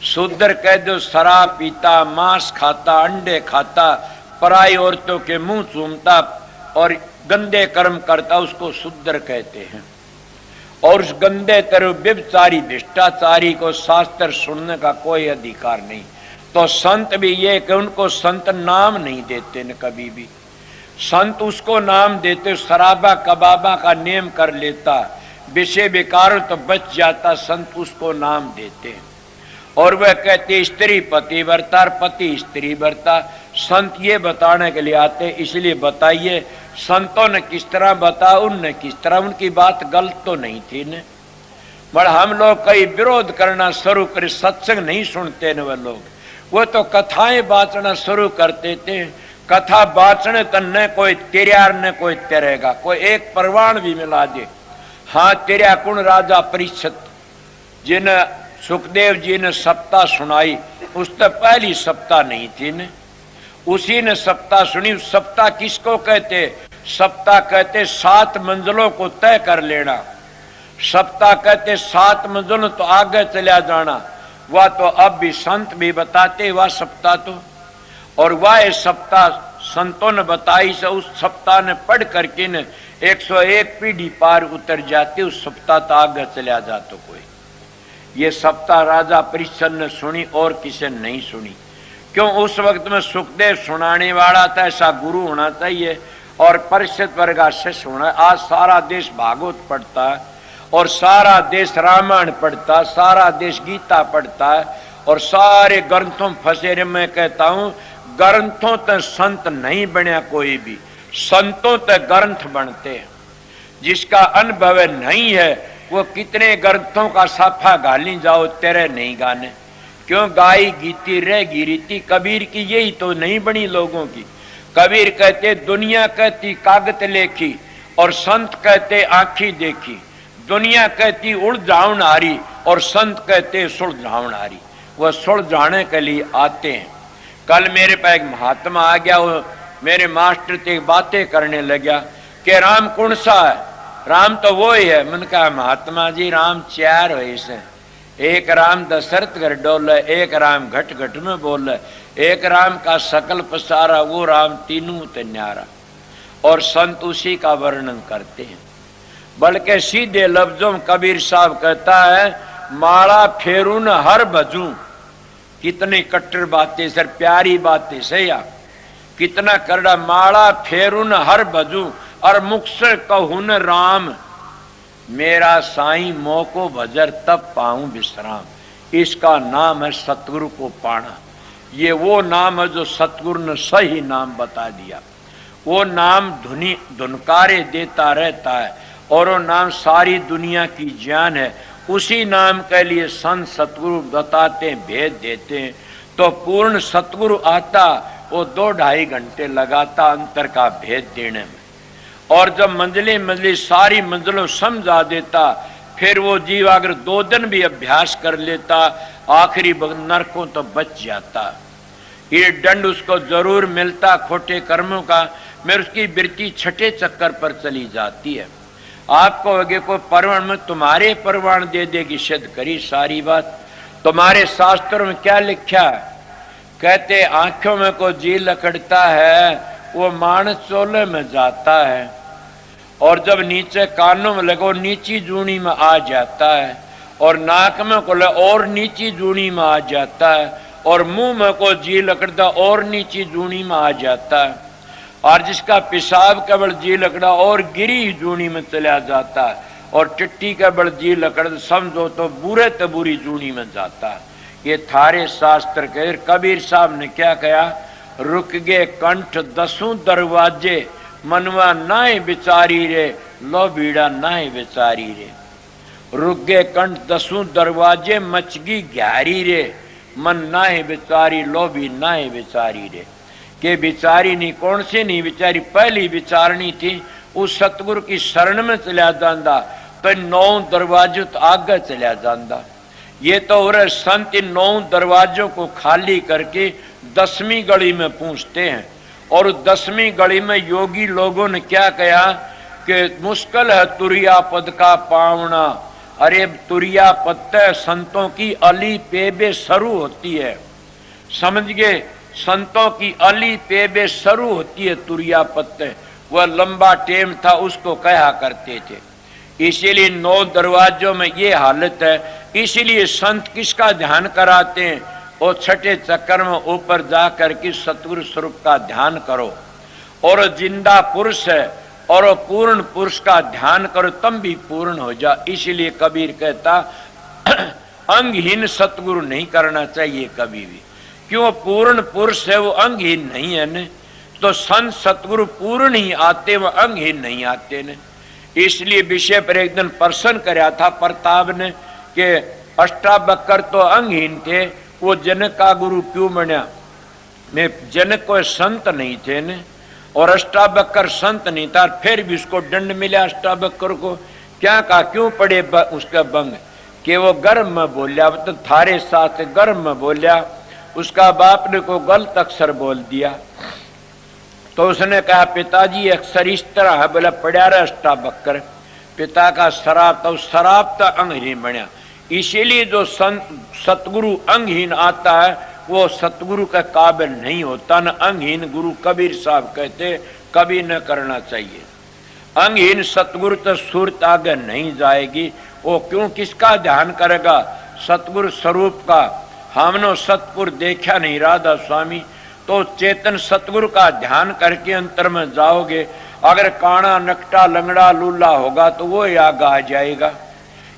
S1: शूद्र कह दो शराब पीता, मांस खाता, अंडे खाता, पराई औरतों के मुंह चूमता और गंदे कर्म करता, उसको शूद्र कहते हैं। और उस गंदे तरह व्यभिचारी भ्रष्टाचारी को शास्त्र सुनने का कोई अधिकार नहीं। तो संत भी ये कि उनको संत नाम नहीं देते न कभी भी। संत उसको नाम देते, शराबा कबाबा का नेम कर लेता, विषय विकारों तो बच जाता, संत उसको नाम देते हैं। और वह कहते स्त्री पति वर्ता, पति स्त्री वर्ता। संत ये बताने के लिए आते, इसलिए बताइए संतों ने किस तरह बताया, उनने किस तरह, उनकी बात गलत तो नहीं थी न। मगर हम लोग कई विरोध करना शुरू करे, सत्संग नहीं सुनते न वह लोग, वो तो कथाएं बाचना शुरू करते थे। कथा बाचने तो न कोई तेरियार न कोई तेरेगा, कोई एक परवान भी मिला दे। हाँ, तेरिया कुण राजा परीक्षित, जिन सुखदेव जी ने सप्ताह सुनाई, उस तक पहली सप्ताह नहीं थी ने, उसी ने सप्ताह सुनी। सप्ताह किसको कहते? सप्ताह कहते 7 मंजिलों को तय कर लेना। सप्ताह कहते 7 मंजिलों तो आगे चला जाना। वह तो अब भी संत भी बताते वह सप्ताह तो, और वह सप्ताह संतों ने बताई से उस सप्ताह ने पढ़ करके ने 101 पीढ़ी पार उतर जाते, उस सप्ताह तो आगे चला जाते कोई। ये सप्ताह राजा परीक्षण ने सुनी और किसी ने नहीं सुनी। क्यों? उस वक्त में सुखदेव सुनाने वाला था, ऐसा गुरु होना चाहिए और परिषद वर्ग शिष्य होना। आज सारा देश भागवत पढ़ता है और सारा देश रामायण पढ़ता, सारा देश गीता पढ़ता है और सारे ग्रंथों फंसे रहे। मैं कहता हूं ग्रंथों तक संत नहीं बनया कोई भी, संतों तक ग्रंथ बनते हैं। जिसका अनुभव नहीं है वो कितने ग्रंथों का साफा गाली जाओ तेरे नहीं गाने। क्यों? गाई गीती रहेगी रीति। कबीर की यही तो नहीं बनी लोगों की। कबीर कहते दुनिया कहती कागज लेखी और संत कहते आंखी देखी। दुनिया कहती उलझाउन हारी और संत कहते सुलझाउन हारी। वह सुलझाने के लिए आते हैं। कल मेरे पास एक महात्मा आ गया, वो मेरे मास्टर से बातें करने लगा कि राम कौन सा है? राम तो वो ही है। मैंने कहा महात्मा जी राम 4 है से, एक राम दशरथ घर डोल है, एक राम घट घट में बोल है, एक राम का सकल पसारा, वो राम तीनों ते न्यारा। और संत उसी का वर्णन करते हैं। बल्कि सीधे लफ्जों में कबीर साहब कहता है माला फेरून हर भजू। कितनी कट्टर बातें सर, प्यारी बातें सही। कितना करड़ा माला फेरून हर भजू और मुख से कहून राम। मेरा साईं मोको भजर तब पाऊं विश्राम। इसका नाम है सतगुरु को पाना। ये वो नाम है जो सतगुरु ने सही नाम बता दिया। वो नाम धुनकारे देता रहता है और वो नाम सारी दुनिया की जान है। उसी नाम के लिए संत सतगुरु बताते हैं, भेद देते हैं। तो पूर्ण सतगुरु आता वो 2-2.5 घंटे लगाता अंतर का भेद देने में। और जब मंजिली सारी मंजिलों समझा देता, फिर वो जीव अगर 2 दिन भी अभ्यास कर लेता आखिरी नरकों तो बच जाता। ये दंड उसको जरूर मिलता खोटे कर्मों का, मैं उसकी वृत्ति छठे चक्कर पर चली जाती है। आपको आगे कोई परवान में तुम्हारे परवान दे देगी, सिद्ध करी सारी बात। तुम्हारे शास्त्रों में क्या लिखा है? कहते आंखों में को जी लकड़ता है वो मानस चोले में जाता है, और जब नीचे कानों में लगो नीची जूनी में आ जाता है, और नाक में को ले और नीची जूनी में आ जाता है, और मुंह में को जी लकड़ता और नीची जूनी में आ जाता है, और जिसका पेशाब का बड़ जी लकड़ा और गिरी जूनी में चला जाता है, और टिट्टी का बड़ जी लकड़ समझो तो बुरे तो बुरी जूनी में जाता है। ये थारे शास्त्र के कबीर साहब ने क्या कहा? रुक गए कंठ 10 दरवाजे, मनवा नाए बिचारी रे, लो बीड़ा नाए बिचारी रे। रुक गए कंठ 10 दरवाजे, मचगी ग्यारी रे, मन नाए बिचारी, लो भी नाए बिचारी रे। के बिचारी नहीं, कौन सी नहीं बिचारी? पहली विचारणी थी उस सतगुरु की शरण में चला जाता तो 9 दरवाजों तो आगे चला जाता। ये तो और संत 9 दरवाजों को खाली करके 10वीं गली में पूछते हैं, और 10वीं गली में योगी लोगों ने क्या कहा कि मुश्किल है तुरिया पद का पावना। अरे तुरिया पद संतों की अली पेबे शुरू होती है, समझ गए? संतों की अली पेबे शुरू होती है तुरिया पत्ते। वह लंबा टेम था उसको कहा करते थे। इसीलिए 9 दरवाजों में ये हालत है। इसीलिए संत किसका ध्यान कराते हैं? और छठे चक्कर में ऊपर जाकर के सतगुरु स्वरूप का ध्यान करो, और जिंदा पुरुष है और पूर्ण पुरुष का ध्यान करो तब भी पूर्ण हो जा। इसलिए कबीर कहता अंगहीन सतगुरु नहीं करना चाहिए कभी भी। क्यों? पूर्ण पुरुष है वो अंगहीन नहीं है ने। तो संत सतगुरु पूर्ण ही आते, वो अंगहीन नहीं आते ने। इसलिए विषय पर एक दिन प्रश्न कराया था प्रताप ने कि अष्टावक्र तो अंगहीन थे, वो जनक का गुरु क्यों बना? मैं जनक कोई संत नहीं थे ने, और अष्टावक्र संत नहीं था, फिर भी उसको दंड मिला अष्टावक्र को। क्या कहा? क्यों पड़े उसका भंग? कि वो गर्भ में बोलिया, तो थारे साथ गर्भ में बोलिया उसका बाप ने को गलत अक्षर बोल दिया तो उसने कहा पिताजी अक्षर इस तरह है, बोला पड़ा रहा बक्कर। पिता का शराब तो शराब तो अंगहीन बना। इसीलिए जो सतगुरु अंगहीन आता है वो सतगुरु का काबिल नहीं होता। न अंगहीन गुरु कबीर साहब कहते कभी न करना चाहिए। अंगहीन सतगुरु तो सूरत आगे नहीं जाएगी। वो क्यों किसका ध्यान करेगा? सतगुरु स्वरूप का। हमने सतपुर देखा नहीं राधा स्वामी, तो चेतन सतगुरु का ध्यान करके अंतर में जाओगे। अगर काना नकटा लंगड़ा लूला होगा तो वो आगा आ जाएगा।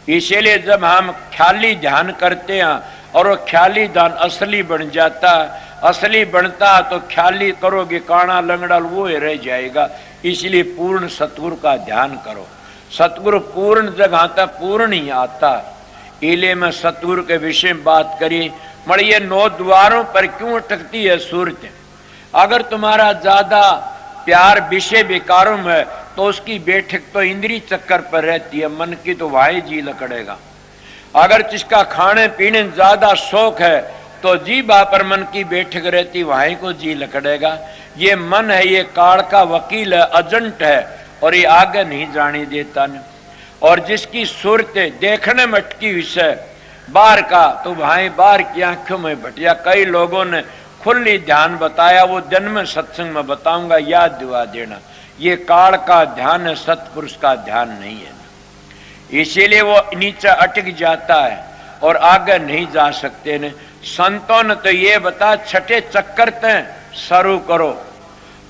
S1: इसीलिए जब हम ख्याली ध्यान करते हैं और वो ख्याली ध्यान असली बन जाता, असली बनता तो ख्याली करोगे काना लंगड़ा वो रह जाएगा। इसलिए पूर्ण सतगुरु का ध्यान करो। सतगुरु पूर्ण जगह आता, पूर्ण ही आता। इले में सतगुरु के विषय में बात करी। मगर ये 9 द्वारों पर क्यों अटकती है सूरत? अगर तुम्हारा ज्यादा प्यार विषय विकारों में तो उसकी बैठक तो इंद्री चक्कर पर रहती है, मन की तो वहीं जी लकड़ेगा। अगर जिसका खाने पीने ज्यादा शौक है तो जीभा पर मन की बैठक रहती, वहीं को जी लकड़ेगा। ये मन है, ये काल का वकील है, एजेंट है और ये आगे नहीं जाने देता न। और जिसकी सूरत देखने में अटकी हुई है बाहर का, तो भाई बाहर की आंखों में भटिया। कई लोगों ने खुली ध्यान बताया, वो जन्म सत्संग में बताऊंगा, याद दिवा देना। ये काल का ध्यान है, सतपुरुष का ध्यान नहीं है। इसीलिए वो नीचे अटक जाता है और आगे नहीं जा सकते ने। संतों ने तो ये बता छठे चक्कर तय शुरू करो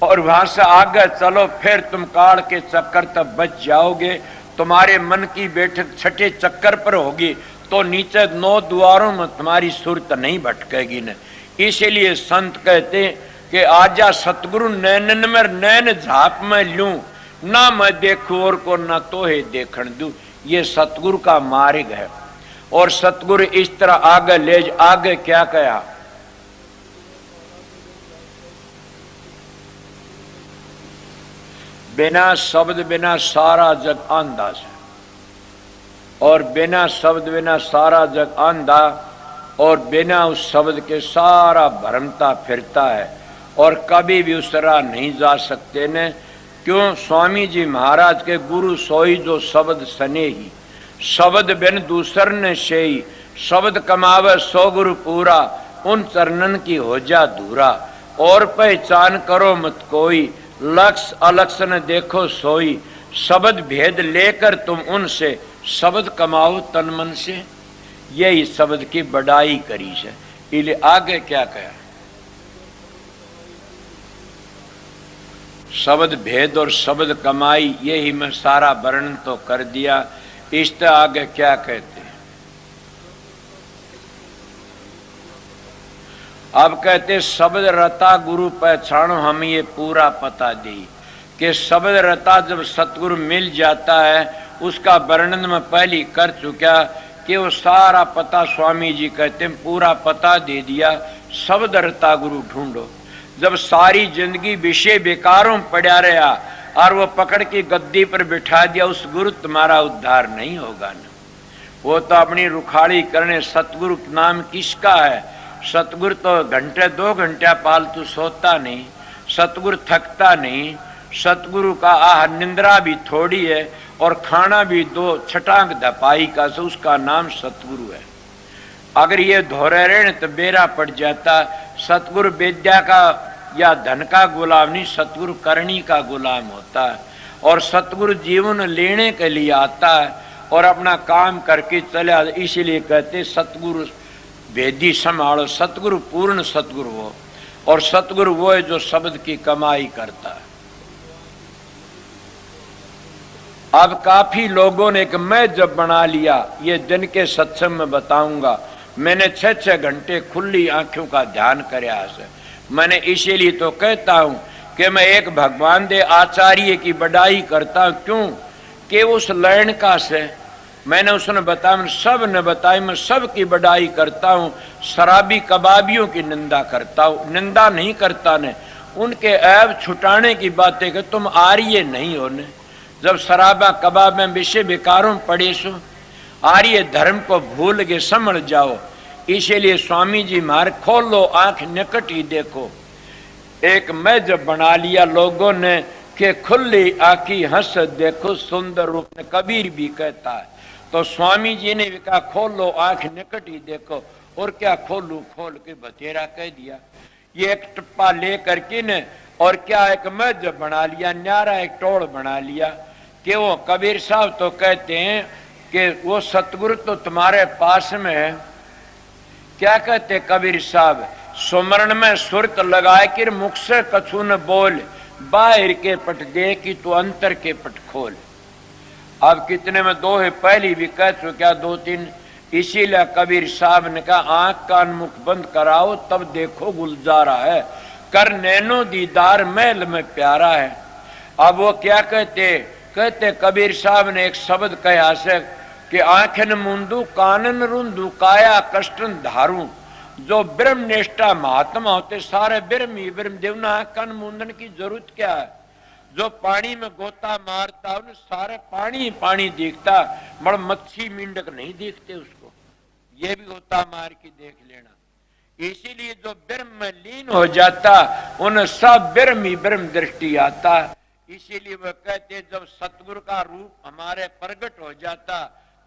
S1: और वहां से आगे चलो, फिर तुम काल के चक्कर तक बच जाओगे। तुम्हारे मन की बैठक छठे चक्कर पर होगी तो नीचे 9 द्वारों में तुम्हारी सुरत नहीं भटकेगी न। इसीलिए संत कहते कि आजा सतगुरु नैनन में नैन झाप में लूं, ना मैं देखूं और को ना तो है देखण दूं। ये सतगुरु का मार्ग है। और सतगुरु इस तरह आगे ले आगे क्या कहा? बिना शब्द बिना सारा जग अंधा है, और बिना शब्द बिना सारा जग अंधा, और बिना उस शब्द के सारा भ्रमता फिरता है और कभी भी उस तरह नहीं जा सकते ने। क्यों? स्वामी जी महाराज के गुरु सोई जो शब्द सने ही, शब्द बिन दूसर ने शेई, शब्द कमावे सो गुरु पूरा, उन चरणन की हो जा दूरा। और पहचान करो मत कोई, लक्ष्य अलक्ष्य न देखो सोई, शब्द भेद लेकर तुम उनसे, शब्द कमाओ तन मन से। यही शब्द की बड़ाई करी है। इसलिए आगे क्या कहा? शब्द भेद और शब्द कमाई, यही मैं सारा वर्णन तो कर दिया। इस तरह आगे क्या कहते हैं? अब कहते शब्द रता गुरु पहचानो, हम ये पूरा पता दी कि शब्द रता जब सतगुरु मिल जाता है, उसका वर्णन में पहले कर चुका कि वो सारा पता स्वामी जी कहते हैं पूरा पता दे दिया। शब्द रता गुरु ढूंढो। जब सारी जिंदगी विषय बेकारों पड़ा रहा और वो पकड़ के गद्दी पर बिठा दिया, उस गुरु तुम्हारा उद्धार नहीं होगा न। वो तो अपनी रुखाड़ी करने। सतगुरु नाम किसका है? सतगुरु तो घंटे 2 घंटा पालतू सोता नहीं, सतगुरु थकता नहीं। सतगुरु का आह निंद्रा भी थोड़ी है और खाना भी 2 छटांग धपाई का, से उसका नाम सतगुरु है। अगर ये धोरे रहे तो बेरा पड़ जाता। सतगुरु विद्या का या धन का गुलाम नहीं, सतगुरु करनी का गुलाम होता है। और सतगुरु जीवन लेने के लिए आता है और अपना काम करके चले। इसीलिए कहते सतगुरु वेदी संभालो। सतगुरु पूर्ण सतगुरु हो, और सतगुरु वो है जो शब्द की कमाई करता है। अब काफी लोगों ने कि मैं जब बना लिया, ये दिन के सत्संग में बताऊंगा, मैंने 6-6 घंटे खुली आंखों का ध्यान करया है। मैंने इसीलिए तो कहता हूं कि मैं एक भगवान दे आचार्य की बड़ाई करता हूं। क्यों? कि उस लैंड का से मैंने उसने बताया, सब ने बताया, मैं सब की बड़ाई करता हूं। शराबी कबाबियों की निंदा करता हूं, निंदा नहीं करता ने। उनके ऐब छुटाने की बातें कि तुम आर्य नहीं हो ने। जब शराबा कबाब में विषय विकारों पड़े सो, आर्य धर्म को भूल के समझ जाओ। इसीलिए स्वामी जी मार खोल लो आंख निकट ही देखो। एक मेज बना लिया लोगों ने कि खुली आंखी हंस देखो सुंदर रूप में, कबीर भी कहता है। तो स्वामी जी ने भी कहा खोल लो आंख निकट ही देखो, और क्या खोलू, खोल के बतेरा कह दिया। ये एक टप्पा ले करके ने और क्या एक मेज बना लिया, न्यारा एक टोड़ बना लिया कि वो कबीर साहब तो कहते हैं कि वो सतगुरु तो तुम्हारे पास में है। क्या कहते कबीर साहब, सुमरण में सुरत लगाए कि मुख से कछु न बोल, बाहर के पट दे कि तू अंतर के पट खोल। अब कितने में दो है, पहली भी कह चुका दो तीन। इसीलिए कबीर साहब ने कहा आंख कान मुख बंद कराओ तब देखो गुलजारा है, कर नैनो दीदार महल में प्यारा है। अब वो क्या कहते कबीर साहब ने एक शब्द कहा से कि आंखन मुंदू कानन रुंदू काया कष्टन धारू। जो ब्रह्म निष्ठा महात्मा होते सारे ब्रह्म ही ब्रह्म, देवना कन मुंदन की जरूरत क्या है। जो पानी में गोता मारता उन्हें सारे पानी पानी दिखता, मड़ मच्छी मिंडक नहीं दिखते उसको, ये भी गोता मार के देख लेना। इसीलिए जो ब्रह्म में लीन हो जाता उन्हें सब ब्रह्म ही ब्रह्म दृष्टि आता। इसीलिए वह कहते जब सतगुरु का रूप हमारे प्रकट हो जाता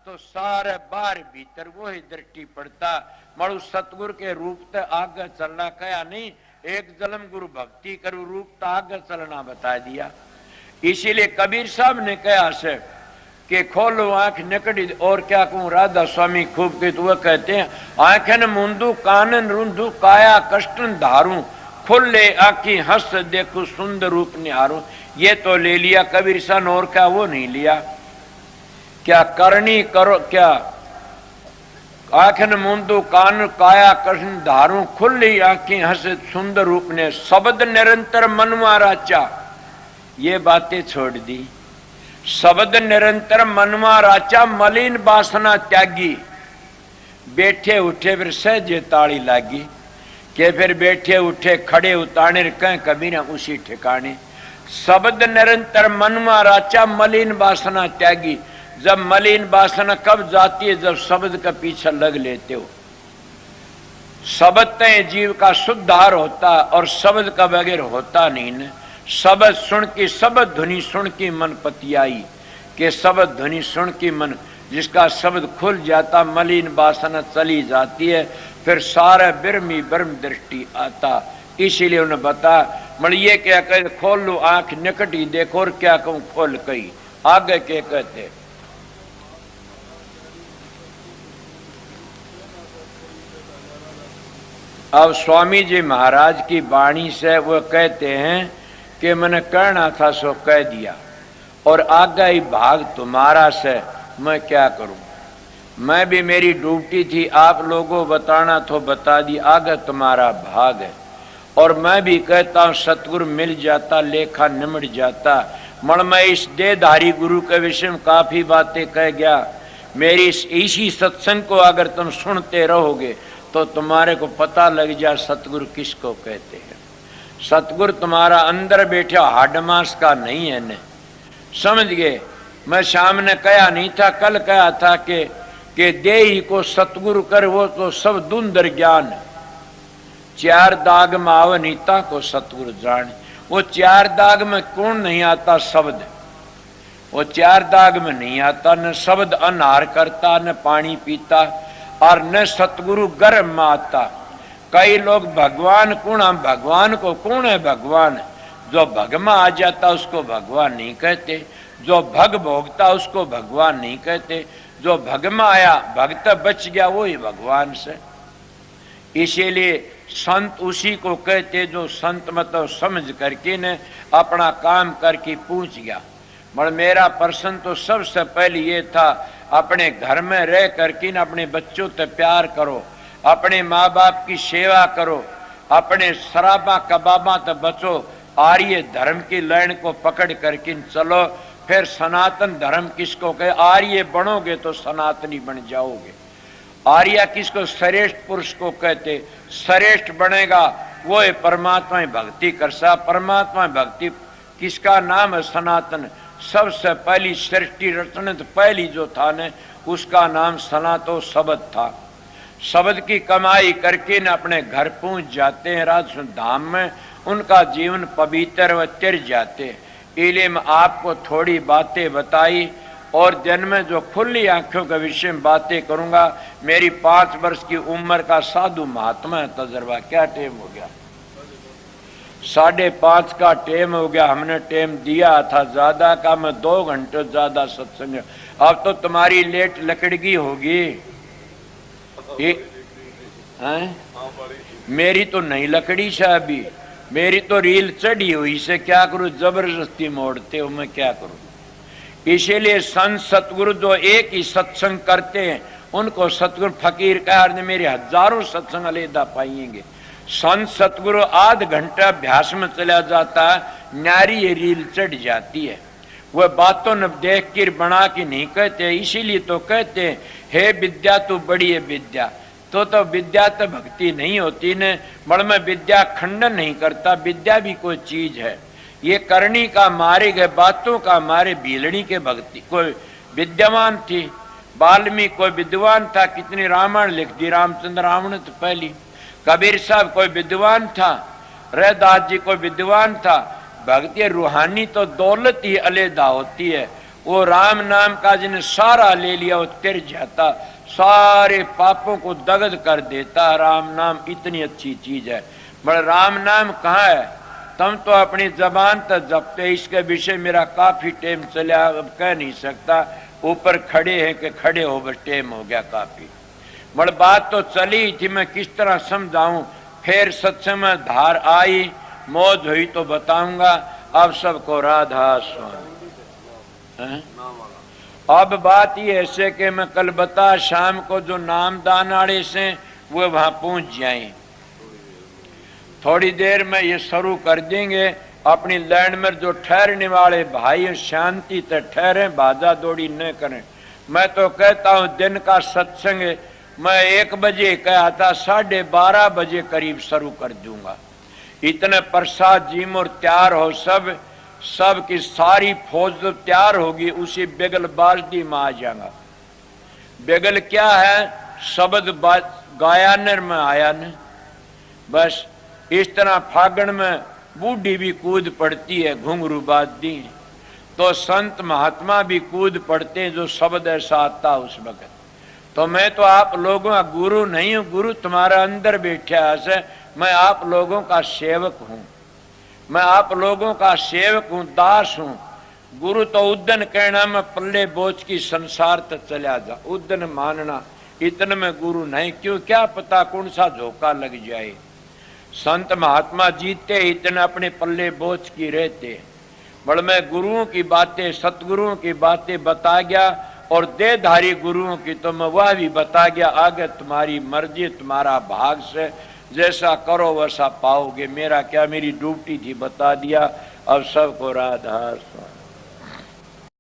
S1: तो सारे बाहर भीतर वो ही दृष्टि पड़ता। मरु सतगुरु के रूप से आगे चलना कया नहीं, एक जन्म गुरु भक्ति करू रूप तो आगे चलना बता दिया। इसीलिए कबीर साहब ने कहा से कि खोलो आंख निकटी, और क्या कहूँ राधा स्वामी खूब के तो वह कहते हैं आंखन मुंदू कानन रुंदू काया कष्टन धारू, खुले आंखी हंस देखो सुंदर रूप निहारू। ये तो ले लिया कबीर साहब, और क्या वो नहीं लिया। क्या करनी करो, क्या आंखन मुंदू कान काया कृष्ण धारू, खुली आंखें हंस सुंदर रूप ने, शब्द निरंतर मनवा राचा। ये बातें छोड़ दी, शब्द निरंतर मनवा राचा, मलिन वासना त्यागी। बैठे उठे फिर सहजे ताड़ी लागी, के फिर बैठे उठे खड़े उताने कह कभी ना उसी ठिकाने। शब्द निरंतर मनवा राचा, मलिन वासना त्यागी। जब मलिन वासना कब जाती है, जब शब्द का पीछा लग लेते हो। शब्द तय जीव का शुद्धार होता और शब्द का बगैर होता नहीं न। शब्द सुन की, शब्द ध्वनि सुन की मन पतियाई, के शब्द ध्वनि सुन की मन, जिसका शब्द खुल जाता मलिन वासना चली जाती है, फिर सारा ब्रह्म ही ब्रह्म दृष्टि आता। इसीलिए उन्हें बता मल ये क्या कहे खोल लो आंख निकट ही देखो, और क्या कहूं खोल कही आगे के कहते। अब स्वामी जी महाराज की वाणी से वो कहते हैं कि मैंने कहना था सो कह दिया, और आगे ही भाग तुम्हारा से मैं क्या करूं। मैं भी मेरी ड्यूटी थी आप लोगों बताना तो बता दी, आगे तुम्हारा भाग है। और मैं भी कहता हूं सतगुरु मिल जाता लेखा निमट जाता। मण मैं इस देहधारी गुरु के विषय में काफी बातें कह गया। मेरी इसी सत्संग को अगर तुम सुनते रहोगे तो तुम्हारे को पता लग जा सतगुरु किसको कहते हैं। सतगुरु तुम्हारा अंदर बैठे हाडमास का नहीं है ने, समझ गए। मैं शाम ने कहा नहीं था, कल कहा था कि देही को सतगुरु कर वो तो सब दुंदर ज्ञान। चार दाग में आव नीता को सतगुरु जान। वो चार दाग में कौन नहीं आता शब्द, वो चार दाग में नहीं आता। न शब्द अनहार करता, न पानी पीता, और न सतगुरु गर्भ में आता। कई लोग भगवान कौन, हम भगवान को कौन है भगवान, जो भग में आ जाता उसको भगवान नहीं कहते, जो भग भोगता उसको भगवान नहीं कहते। जो भग में आया भक्त बच गया वो ही भगवान से। इसीलिए संत उसी को कहते जो संत मतलब समझ करके ने अपना काम करके पूछ गया। मगर मेरा प्रश्न तो सबसे पहले ये था, अपने घर में रह करके न अपने बच्चों से प्यार करो, अपने माँ बाप की सेवा करो, अपने शराबा कबाबा से बचो, आर्य धर्म की लाइन को पकड़ करके चलो। फिर सनातन धर्म किसको कहे, आर्य बनोगे तो सनातनी बन जाओगे। आर्य किसको, श्रेष्ठ पुरुष को कहते। श्रेष्ठ बनेगा वो है परमात्मा भक्ति कर सा। परमात्मा भक्ति किसका नाम है, सनातन। सबसे पहली सृष्टि रचना पहली जो था ने उसका नाम सनातो शब्द था। शब्द की कमाई करके न अपने घर पहुंच जाते हैं राजसुन धाम में, उनका जीवन पवित्र व तिर जाते हैं। इसलिए मैं आपको थोड़ी बातें बताई और दिन में जो खुली आंखों के विषय में बातें करूंगा। मेरी 5 वर्ष की उम्र का साधु महात्मा तजर्बा। क्या टेम हो गया? 5:30 का टेम हो गया। हमने टेम दिया था ज्यादा का, मैं 2 घंटे ज्यादा सत्संग। अब तो तुम्हारी लेट लकड़गी होगी। मेरी तो नहीं लकड़ी से अभी, मेरी तो रील चढ़ी हुई से क्या करूं, जबरदस्ती मोड़ते हो, मैं क्या करूं। इसीलिए संत सतगुरु जो एक ही सत्संग करते हैं उनको सतगुरु फकीर कहा। मेरे हजारों सत्संग अलहदा पाएंगे। संत सतगुरु आध घंटा अभ्यास में चला जाता है, न्यारी ये रील चढ़ जाती है। वह बातों न देख कर बना के नहीं कहते। इसीलिए तो कहते हैं हे विद्या तू बड़ी है विद्या। तो विद्या तो भक्ति नहीं होती न। बड़ में विद्या खंडन नहीं करता, विद्या भी कोई चीज है। ये करनी का मारे गए बातों का मारे भीलड़ी के भक्ति। कोई विद्यमान थी, वाल्मीकि कोई विद्वान था, कितनी रामायण लिख दी। रामचंद्र रावण तो पहली। कबीर साहब कोई विद्वान था, रैदास जी कोई विद्वान था। भक्ति रूहानी तो दौलत ही अलहदा होती है। वो राम नाम का जिन्हें सारा ले लिया वो तिर जाता, सारे पापों को दग्ध कर देता। राम नाम इतनी अच्छी चीज है। बड़ा राम नाम कहाँ है? तुम तो अपनी जबान तक जपते। इसके विषय मेरा काफी टेम चला, अब कह नहीं सकता। ऊपर खड़े हैं कि खड़े हो, बस टेम हो गया काफी। बड़ बात तो चली थी, मैं किस तरह समझाऊं। फिर सत्संग में धार आई, मौज हुई तो बताऊंगा। अब सबको राधा स्वामी। अब बात ये ऐसे कि मैं कल बता शाम को जो नाम दानाड़े से वो वहां पहुंच जाए। थोड़ी देर में ये शुरू कर देंगे। अपनी लैंड में जो ठहरने वाले भाई शांति से ठहरे, भाजा दौड़ी न करें। मैं तो कहता हूं दिन का सत्संग मैं 1 बजे कहा था, 12:30 बजे करीब शुरू कर दूंगा। इतने प्रसाद जीम और तैयार हो, सब की सारी फौज जो तैयार होगी उसी बेगल बाजदी में आ जाएगा। बेगल क्या है? शब्द गाया नर में आया न। बस इस तरह फागण में बूढ़ी भी कूद पड़ती है, घुंघरू बाजदी, तो संत महात्मा भी कूद पड़ते हैं जो शब्द ऐसा आता उस वक्त। तो मैं तो आप लोगों का गुरु नहीं हूं, गुरु तुम्हारा अंदर बैठा है। मैं आप लोगों का सेवक हूं, मैं आप लोगों का सेवक हूं, दास हूं। गुरु तो उद्दन कहना मैं पल्ले बोझ की संसार तक चला जा, उद्दन मानना। इतने में गुरु नहीं, क्यों क्या पता कौन सा झोंका लग जाए। संत महात्मा जीते इतने अपने पल्ले बोझ की रहते। बड़ मैं गुरुओं की बातें, सतगुरुओं की बातें बता गया और देहधारी गुरुओं की तो मैं वह भी बता गया। आगे तुम्हारी मर्जी, तुम्हारा भाग से जैसा करो वैसा पाओगे। मेरा क्या, मेरी ड्यूटी थी बता दिया। अब सबको राधा स्वामी।